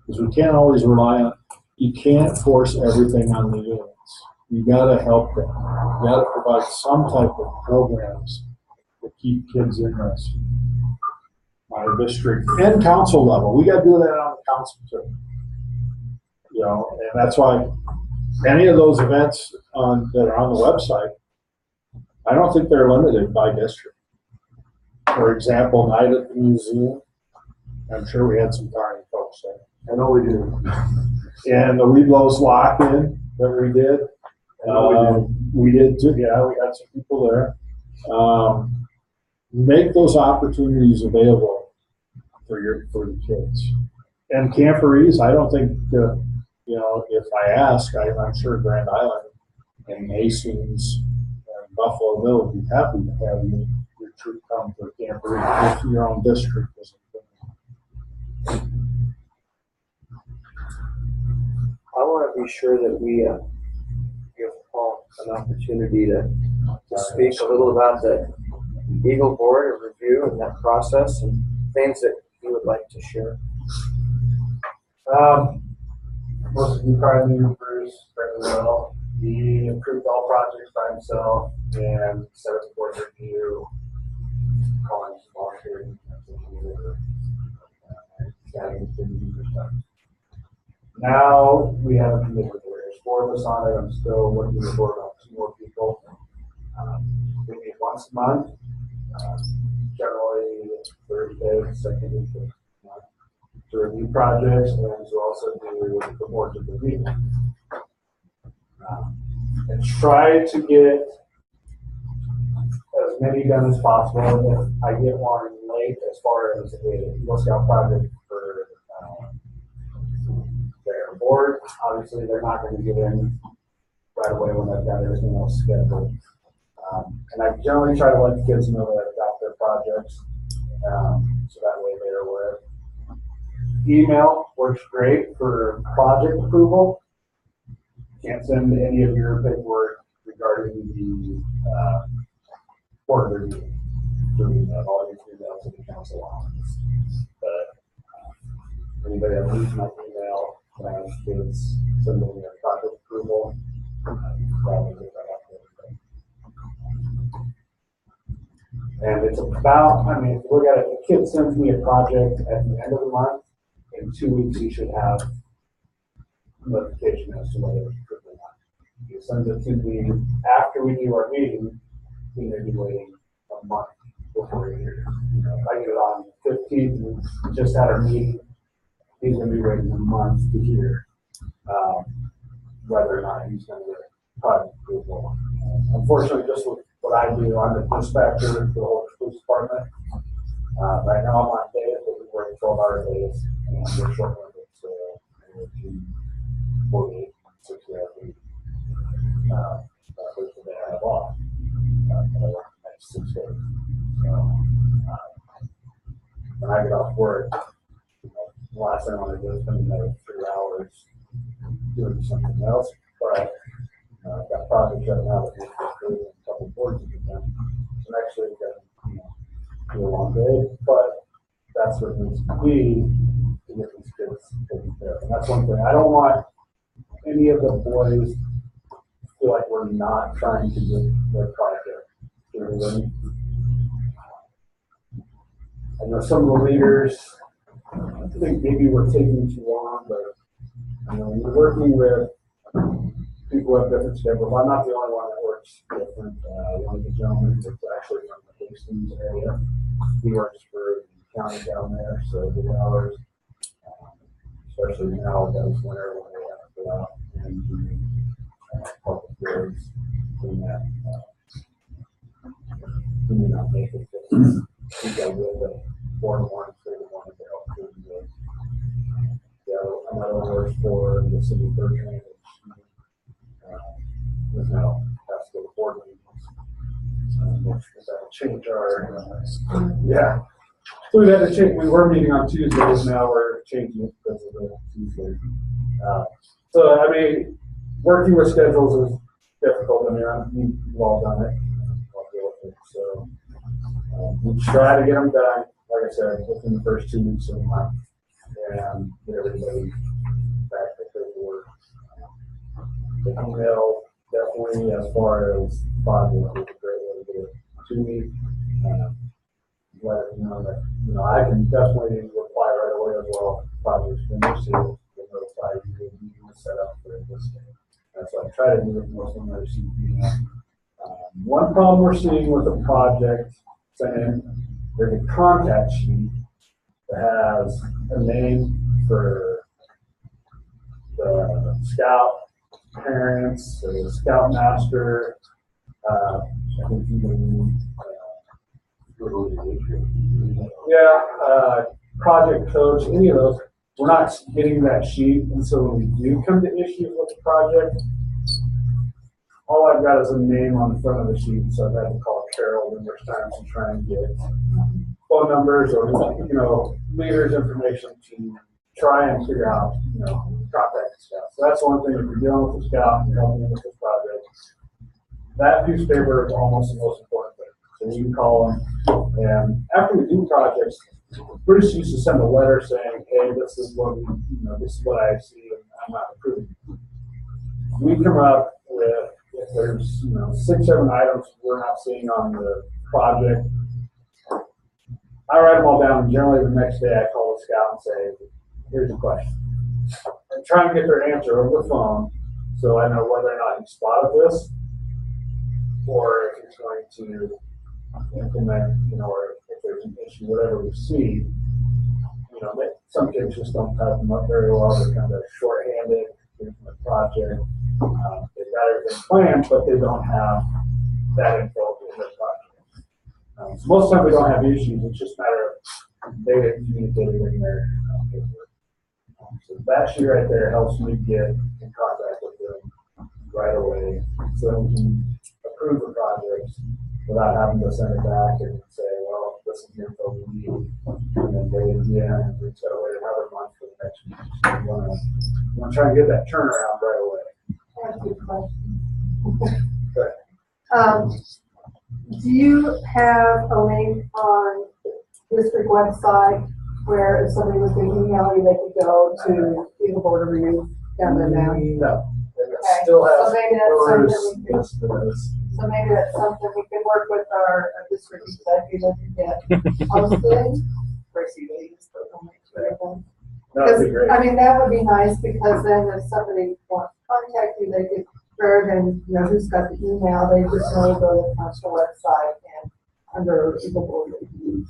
Because we can't always rely on, you can't force everything on the units. You gotta help them. You gotta provide some type of programs that keep kids interested. My district and council level, we gotta do that on the council too. You know, and that's why any of those events that are on the website, I don't think they're limited by district. For example, night at the museum, I'm sure we had some Kearney folks there. I know we do. And the Weeblos lock-in that we did, we did too. Yeah, we had some people there. Make those opportunities available for the kids. And camporees, I don't think, you know, if I ask, I'm sure Grand Island and Hastings and Buffalo Bill would be happy to have your troop come to a camporee if your own district isn't doing I want to be sure that we give Paul an opportunity to speak a little about the Eagle Board of Review and that process and things that he would like to share. Most of you probably knew Bruce very well. He approved all projects by himself and set up a board review, calling volunteering, Now we have a committee where there's 4 of us on it. I'm still working with the board on 2 more people. We meet once a month, generally Thursday, second week of the month, to review projects and to also do the board of review. And try to get as many done as possible. If I get one late as far as a Eagle Scout project for their board, obviously they're not going to get in right away when I've got everything else scheduled. And I generally try to let the kids know that I've got their projects, so that way they're aware. Email works great for project approval. Can't send any of your paperwork regarding the board review through email. All you do that to the council office. But anybody that needs my email, when I ask kids send me their project approval, probably get that up there. And it's about, I mean, if you look at it, the kid sends me a project at the end of the month. In 2 weeks, you should have notification as to whether it's approved or not. If you send it to me after we do our meeting, he may be waiting a month before you hear it. You know, if I get it on the 15th, we just had our meeting, he's going to be waiting a month to hear whether or not he's going to get project approval. Unfortunately, just with what I do, I'm the dispatcher for the whole police department. Right now I'm on days, but we work 12-hour days, and we're short-handed, so 48, 60 hours a week. I get off work, you know, the last thing I want to do is spend another 3 hours doing something else. But I've got projects right now that need to go through a couple of boards with them. So next week, you know, be a long day, but that's what it needs to be to get these kids taken care of. And that's one thing. I don't want any of the boys to feel like we're not trying to get their project through. I know some of the leaders, I think maybe we're taking too long, but you know, we're working with people who have different schedules. I'm not the only one that works different. One of the gentlemen that's actually from the Hastings area, he works for the county down there, so the hours, especially now that it's winter when we have to go out and do public roads, clean that. He may not make it. We got with the 4 in the morning, 3 in the morning to help do the. Yeah, another one works for the city of Bertrand. Is now has to go to board meetings. Which that'll change our. Yeah. So we had to change. We were meeting on Tuesdays. Now we're changing it because of the Tuesday. So I mean, working with schedules is difficult. I mean, we've all done it. I'll deal with it. So we try to get them done. Like I said, within the first 2 weeks of the month, and get everybody back to their work. The email definitely, as far as project, is a great way to get it to me. Let them know that, you know, I can definitely reply right away as well. Project's finished, so they'll notify you that you can set up for this day. That's what I try to do with most of my receiving. One problem we're seeing with a project saying there's a contact sheet that has a name for the scout parents, the scoutmaster, I think even project coach, any of those. We're not getting that sheet, and so when we do come to issues with the project, all I've got is a name on the front of the sheet. So I've had to call Carol numerous times to try and get phone numbers or, you know, leaders' information to try and figure out, you know, contact the scout. So that's one thing. If you're dealing with the scout and helping them with this project, that piece of paper is almost the most important thing. So you can call them, and after we do projects, Bruce used to send a letter saying, "Hey, this is what we, you know, this is what I see, and I'm not approving." We come up with, if there's, you know, 6, 7 items we're not seeing on the project, I write them all down, and generally the next day I call the scout and say, "Here's the question." And try and get their answer over the phone, so I know whether or not he spotted this, or if he's going to implement, you know, or if there's an issue, whatever we see. You know, some kids just don't type them up very well. They're kind of shorthanded in the project. They've got everything planned, but they don't have that info in their project. So most of the time we don't have issues. It's just a matter of they get communicated in their paperwork. So that sheet right there helps me get in contact with them right away, so that we can approve the project without having to send it back and say, "Well, this is the info we need," and then wait again, and we've got to wait another month for the next meeting. So we want to try and get that turnaround right away. That's a good question. Do you have a link on district website where if somebody was going to email you, they could go to the board of review down there now? No. Okay. Still has So maybe that's something we could, those. so maybe that's something we could work with our district executive to get posted. That would be great. I mean, that would be nice, because then if somebody wants to contact you, they could, rather than, you know, who's got the email, they just know to go to the council website and under the board reviews,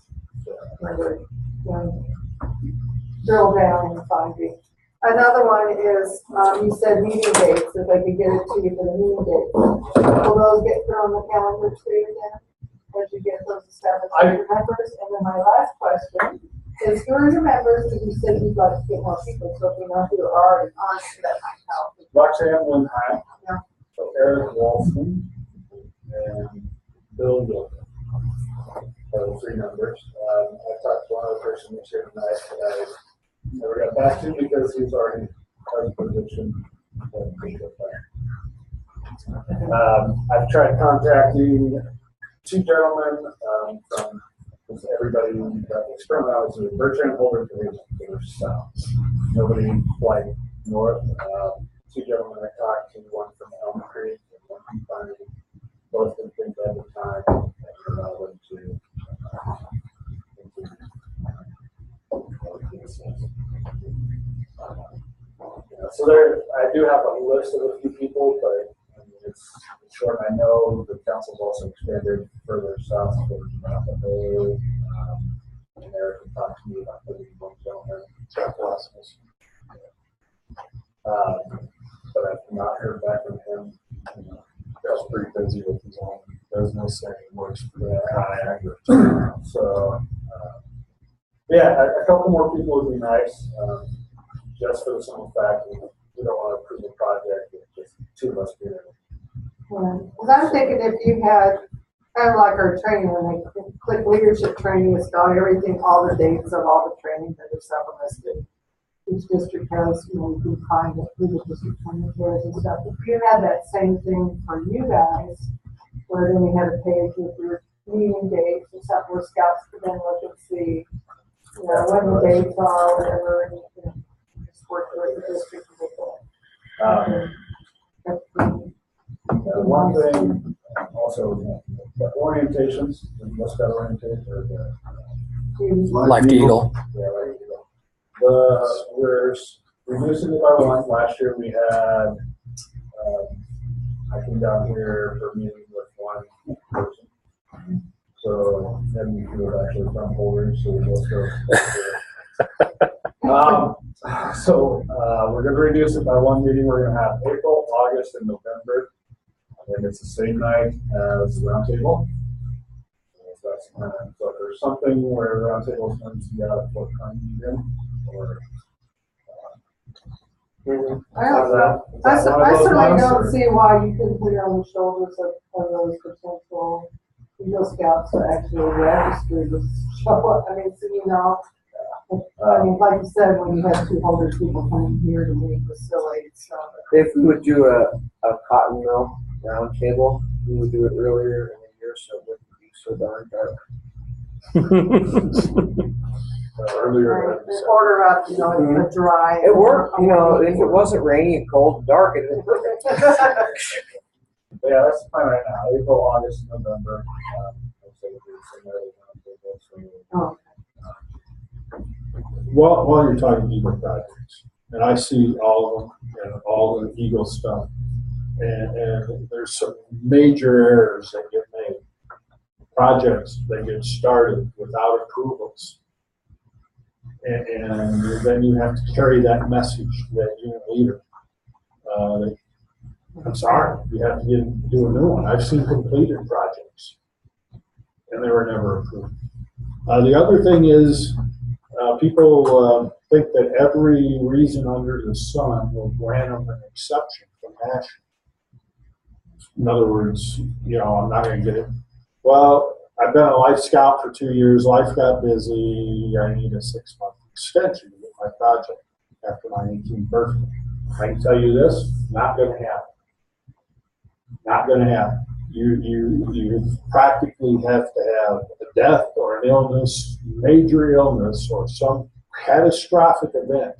drill down and find it. Another one is, you said meeting dates, if I could get it to you for the meeting dates. Will those get put on the calendar too then, as you get those established with your members? And then my last question is, who are your members? Because you said you'd like to get more people, so if you know who are already on it, that might help. Roxanne Lindheim, Yeah. Eric Walston, and Bill Gilbert. of the 3 members. I talked to one other person who's here tonight that I never got back to because he's already has a position. I've tried contacting 2 gentlemen from everybody that experiment out was Bertrand Holder to south. Nobody like north. 2 gentlemen I talked to, one from Elm Creek and one from Pine. Both didn't think they had the time and allowed them to. So there, I do have a list of a few people, but I mean, it's short. I know the council's also expanded further south towards Roundtable, and Eric can talk to me about the one gentleman. But I've not heard back from him. He's pretty busy with his own business and he works for the kayak. So, yeah, a couple more people would be nice. Just for the simple fact that we don't want to approve a project with just 2 of us being in it. Because I'm thinking if you had, kind of like our training, when they click leadership training, it's got everything, all the dates of all the training that is listed. Each district has, you know, you can find it through the district training tours and stuff. If you had that same thing for you guys, where then you had a page with your meeting dates and stuff where scouts could then look and see, you know, when the dates are, whatever, and you know, just work with the district with that. One thing, also, the orientations, the West Got orientation, or the Life Eagle. Yeah, Life Eagle. We're reducing it by 1. Last year we had, I came down here for a meeting with 1 person. So, and he was actually from Holders, so we both go. So we're going to reduce it by 1 meeting. We're going to have April, August, and November. And it's the same night as the Roundtable. So that's the plan. So if there's something where Roundtable is going to be out of what time you in, or I certainly don't see why you couldn't put it on the shoulders of those potential Eagle Scouts to actually register to show up. I mean, so you know, I mean, like you said, when you have 200 people coming here to meet facilities, so. If we would do a cotton mill roundtable, we would do it earlier in the year so it wouldn't be so darn dark. earlier. Right, order up, you know, a dry. It worked, you know, if it wasn't rainy and cold and dark, it would work. Yeah, that's fine right now. April, August, November. Oh. While you're talking Eagle projects, and I see all of them and all the Eagle stuff, and there's some major errors that get made. Projects that get started without approvals. And then you have to carry that message to that unit leader. I'm sorry, you have to do a new one. I've seen completed projects, and they were never approved. The other thing is, people think that every reason under the sun will grant them an exception from national. In other words, you know, I'm not going to get it. Well, I've been a Life Scout for 2 years. Life got busy. I need a 6-month extension to get my project after my 18th birthday. I can tell you this, not going to happen. Not going to happen. You practically have to have a death or an illness, major illness, or some catastrophic event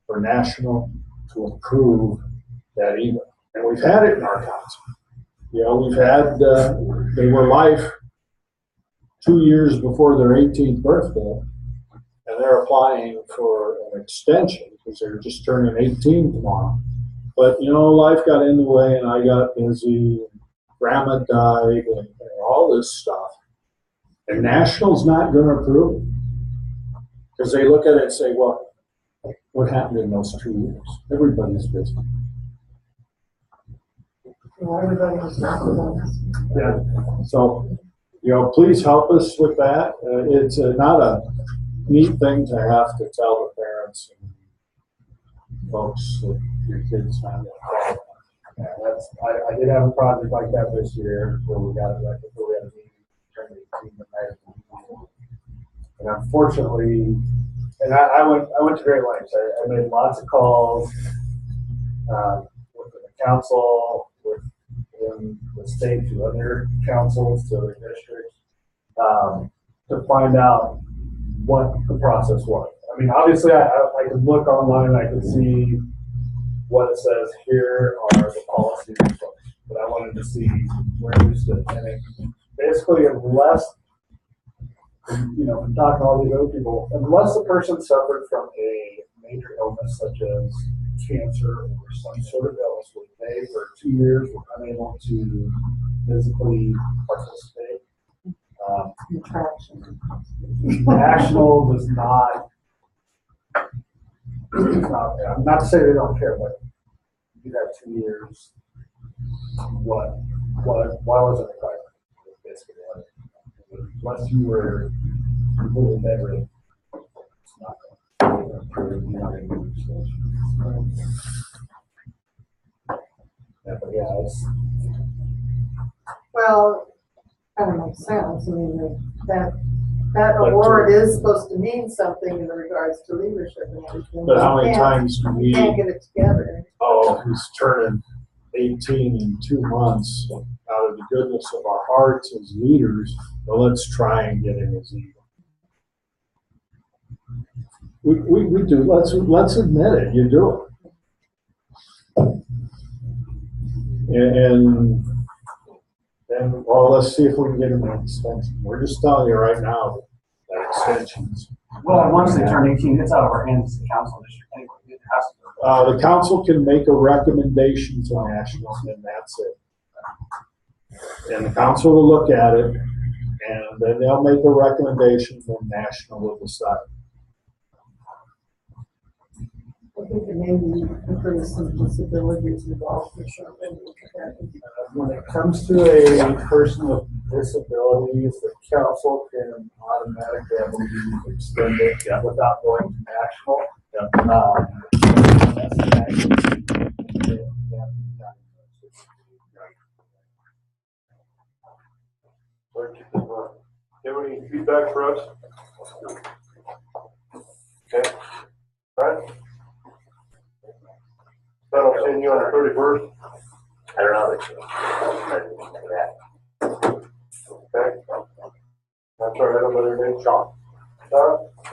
for national to approve that even. And we've had it in our council. You know, we've had, they were life 2 years before their 18th birthday, and they're applying for an extension because they're just turning 18 tomorrow. But, you know, life got in the way, and I got busy, and grandma died, and all this stuff. And National's not going to approve it because they look at it and say, well, what happened in those 2 years? Everybody's busy. Everybody was not. Yeah. So, you know, please help us with that. It's not a neat thing to have to tell the parents and folks that your kids not going to qualify. Yeah, I did have a project like that this year where we got it right before we had a meeting, turned 18 the night of the And unfortunately, and I went to great lengths. I made lots of calls with the council, in the state, to other councils, to other districts, to find out what the process was. I mean, obviously, I could look online and I could see what it says. Here are the policies, but I wanted to see where we stood. And it, basically, unless, you know, I'm talking to all these other people, unless the person suffered from a major illness such as cancer or some sort of illness where they for 2 years were unable to physically participate. National does not, not to say they don't care, but you had 2 years. Why wasn't it private? Basically, unless you were completely bedridden, it's not going to approve. Yeah, but yeah, it's. Well, kind of makes sense. I mean, that award is supposed to mean something in regards to leadership and everything. But how many times do we? Can't get it together. Oh, he's turning 18 in 2 months. Out of the goodness of our hearts as leaders, well, let's try and get him his eagle. We do. Let's admit it. You do it. And well, let's see if we can get him an extension. We're just telling you right now that extensions. Well, once they turn 18, it's out of our hands as a council district anyway. It has to go. The council can make a recommendation to national, and that's it. And the council will look at it, and then they'll make a recommendation, and national will decide. I think it maybe increase some disabilities involved for sure. When it comes to a person with disabilities, the council can automatically, I believe, extend it without going to national. Have any feedback for us? Okay. All right. I'll send you on the 31st. I don't know. Okay. I'm sorry, I don't know your name. Sean.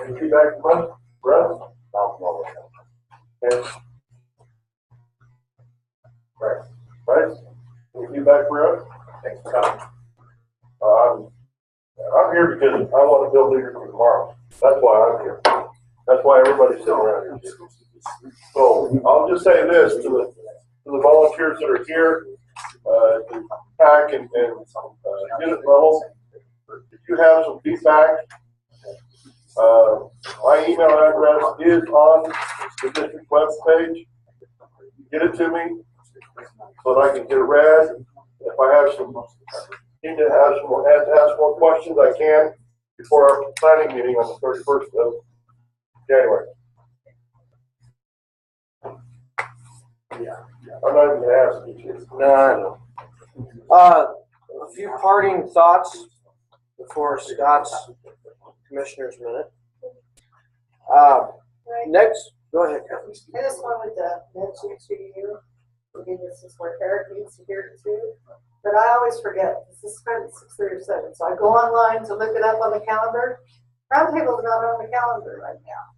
Any feedback from us? Russ? Okay. Right. Any feedback for us? Thanks for coming. I'm here because I want to build leaders for tomorrow. That's why I'm here. That's why everybody's sitting around here. So I'll just say this to the volunteers that are here, PAC and unit level. If you have some feedback, my email address is on the district web page. Get it to me so that I can get it read. If I have need to ask more questions, I can before our planning meeting on the 31st of January. Yeah. I'm not even going to ask you. No, I know. A few parting thoughts before Scott's commissioner's minute. Next, go ahead, Kevin. I just wanted to mention to you, maybe this is where Eric needs to hear it too, but I always forget. This is kind of 6:37, so I go online to look it up on the calendar. Roundtable is not on the calendar right now.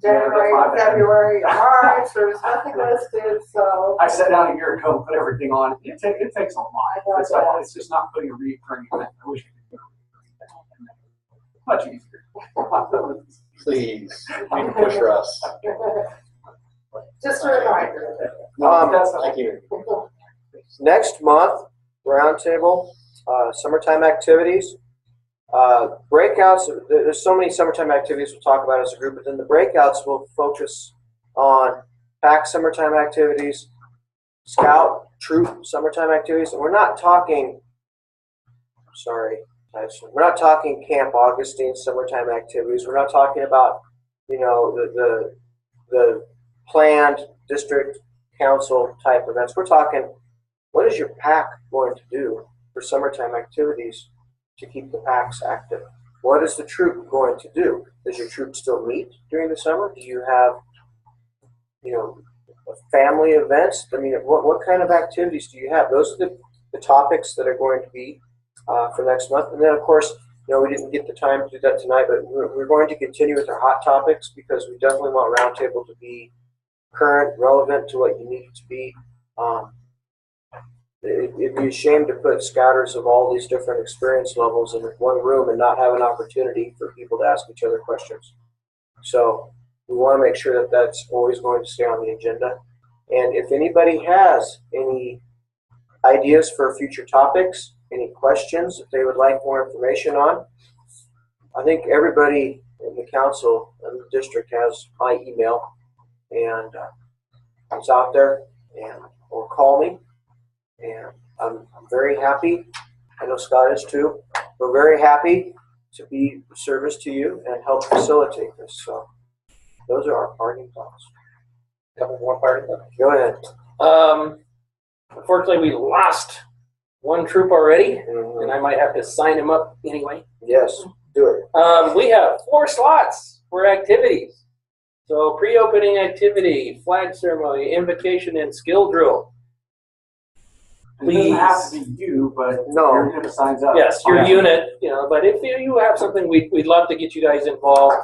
January, February, March, there's nothing listed, so. I sat down a year ago and put everything on. It takes a lot. It's just not putting a recurring event. I wish we could do it. Much easier. Please, push us. Just a reminder. Thank you. Next month, Roundtable, summertime activities. Breakouts, there's so many summertime activities we'll talk about as a group, but then the breakouts will focus on PAC summertime activities, Scout, troop summertime activities, and we're not talking, we're not talking Camp Augustine summertime activities. We're not talking about, the planned district council type events. We're talking, what is your PAC going to do for summertime activities to keep the PACs active? what is the troop going to do? Does your troop still meet during the summer? Do you have, family events? I mean, what kind of activities do you have? Those are the topics that are going to be for next month. And then, of course, we didn't get the time to do that tonight, but we're going to continue with our hot topics because we definitely want Roundtable to be current, relevant to what you need it to be. It'd be a shame to put scouters of all these different experience levels in one room and not have an opportunity for people to ask each other questions. So we want to make sure that that's always going to stay on the agenda. And if anybody has any ideas for future topics, any questions that they would like more information on, I think everybody in the council and the district has my email, and it's out there, or call me. And I'm very happy. I know Scott is too. We're very happy to be of service to you and help facilitate this. So those are our parting thoughts. Couple more parting thoughts. Go ahead. Unfortunately, we lost one troop already, Mm-hmm. and I might have to sign him up anyway. Yes, do it. We have 4 slots for activities. So pre-opening activity, flag ceremony, invocation, and skill drill. It doesn't have to be you, but No. your unit signs up. Yes, your Okay. unit, but if you have something, we'd love to get you guys involved.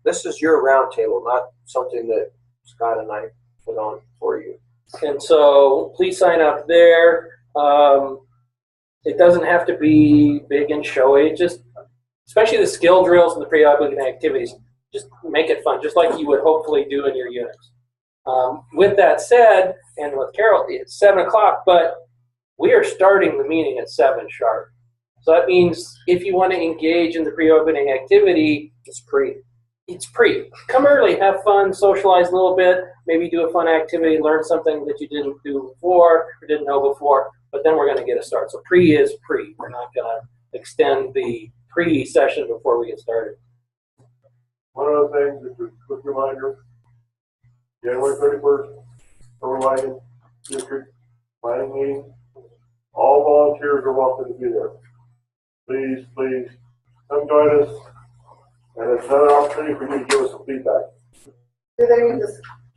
This is your round table, not something that Scott and I put on for you. And so please sign up there. It doesn't have to be big and showy. Just, especially the skill drills and the pre-opening activities, just make it fun, just like you would hopefully do in your units. With that said, and with Carol, it's 7 o'clock, but we are starting the meeting at 7 sharp. So that means if you want to engage in the pre-opening activity, It's pre. it's pre. Come early, have fun, socialize a little bit, maybe do a fun activity, learn something that you didn't do before or didn't know before, but then we're going to get a start. So pre is pre. We're not going to extend the pre-session before we get started. One of the things, just a quick reminder, January 31st, Wagon District Planning Meeting. All volunteers are welcome to be there. Please, come join us. And it's another opportunity for you to give us some feedback. Do they need to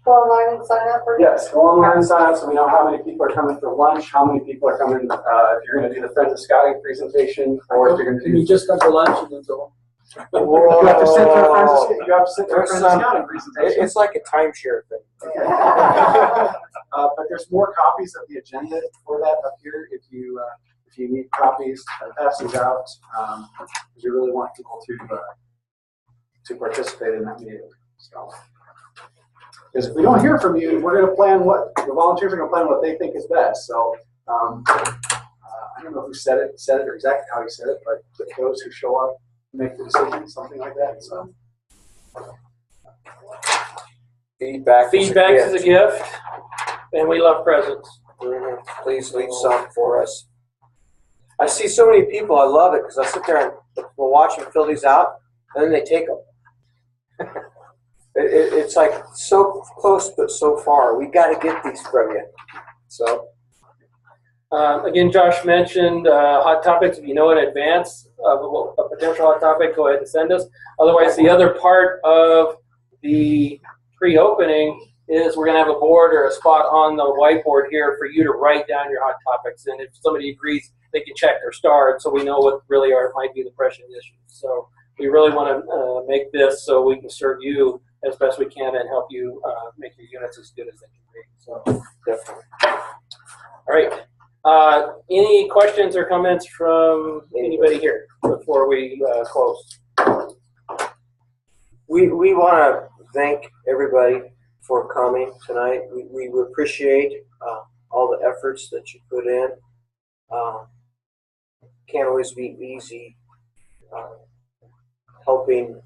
go online and sign up for? Yes, go online and sign up so we know how many people are coming for lunch, how many people are coming if you're going to do the Friends of Scouting presentation, or if you're going to do. you just come for lunch and then go? You have to sit through a Friends of Scouting presentation. It's like a timeshare thing. But there's more copies of the agenda for that up here if you need copies. Pass these out because we really want people to participate in that meeting. So, because if we don't hear from you, we're going to plan the volunteers are going to plan what they think is best. So I don't know who said it or exactly how he said it, but those who show up make the decision, something like that. So Feedback is a gift, and we love presents. Please leave some for us. I see so many people. I love it because I sit there and we'll watch them fill these out, and then they take them. It's like so close but so far. We got to get these from you. So Again, Josh mentioned hot topics. If you know in advance of a potential hot topic, go ahead and send us. Otherwise, the other part of the pre-opening is we're going to have a board or a spot on the whiteboard here for you to write down your hot topics. And if somebody agrees, they can check their star, so we know what really might be the pressing issues. So we really want to make this so we can serve you as best we can and help you make your units as good as they can be. So definitely. All right. Any questions or comments from anybody here before we close? We want to thank everybody for coming tonight. We appreciate all the efforts that you put in. Can't always be easy helping.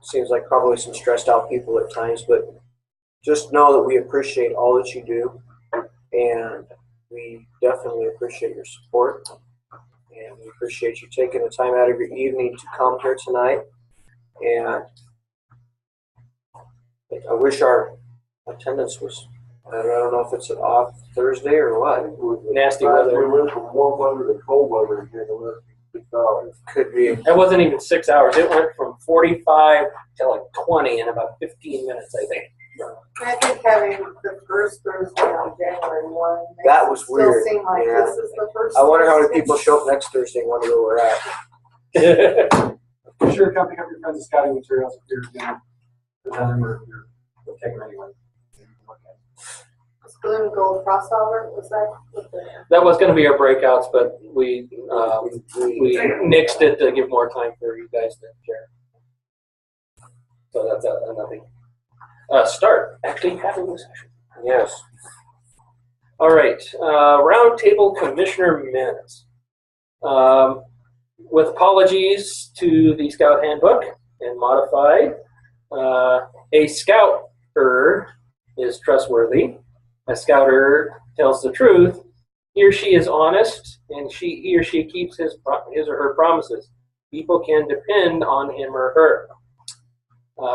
Seems like probably some stressed out people at times, but just know that we appreciate all that you do, and we definitely appreciate your support, and we appreciate you taking the time out of your evening to come here tonight. And I wish our attendance was, I don't know if it's an off Thursday or what. Nasty We weather. went from warm weather to cold weather again. So it could be. It wasn't even 6 hours. It went from 45 to like 20 in about 15 minutes, I think. I think having the first Thursday on January 1 makes That was it weird. still seem like Yeah. this is the first. I wonder how many Thursday. people show up next Thursday and wonder where we're at. Be sure to come pick up your friends' of scouting materials if you're going to them or if you're taking them anyway. Was blue and gold crossover, was that? What the- That was going to be our breakouts, but we nixed it to give more time for you guys to share. So that's nothing. Start actually having the session. Yes. All right, Roundtable Commissioner minutes. With apologies to the Scout Handbook and modified, a scouter is trustworthy. A scouter tells the truth. He or she is honest, and he or she keeps his or her promises. People can depend on him or her.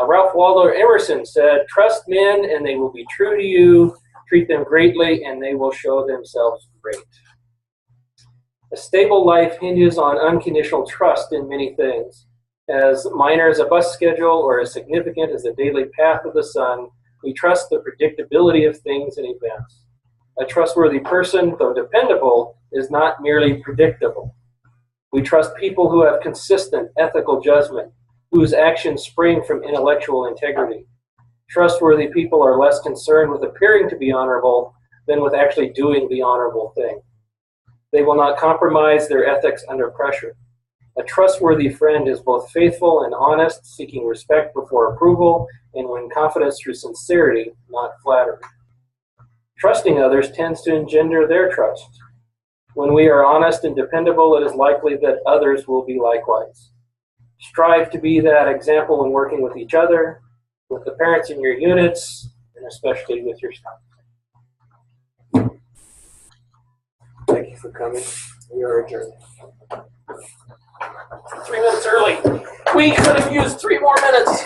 Ralph Waldo Emerson said, "Trust men, and they will be true to you. Treat them greatly, and they will show themselves great." A stable life hinges on unconditional trust in many things. As minor as a bus schedule or as significant as the daily path of the sun, we trust the predictability of things and events. A trustworthy person, though dependable, is not merely predictable. We trust people who have consistent ethical judgment, whose actions spring from intellectual integrity. Trustworthy people are less concerned with appearing to be honorable than with actually doing the honorable thing. They will not compromise their ethics under pressure. A trustworthy friend is both faithful and honest, seeking respect before approval, and win confidence through sincerity, not flattery. Trusting others tends to engender their trust. When we are honest and dependable, it is likely that others will be likewise. Strive to be that example when working with each other, with the parents in your units, and especially with your spouse. Thank you for coming. We are adjourned. 3 minutes early. We could have used 3 more minutes.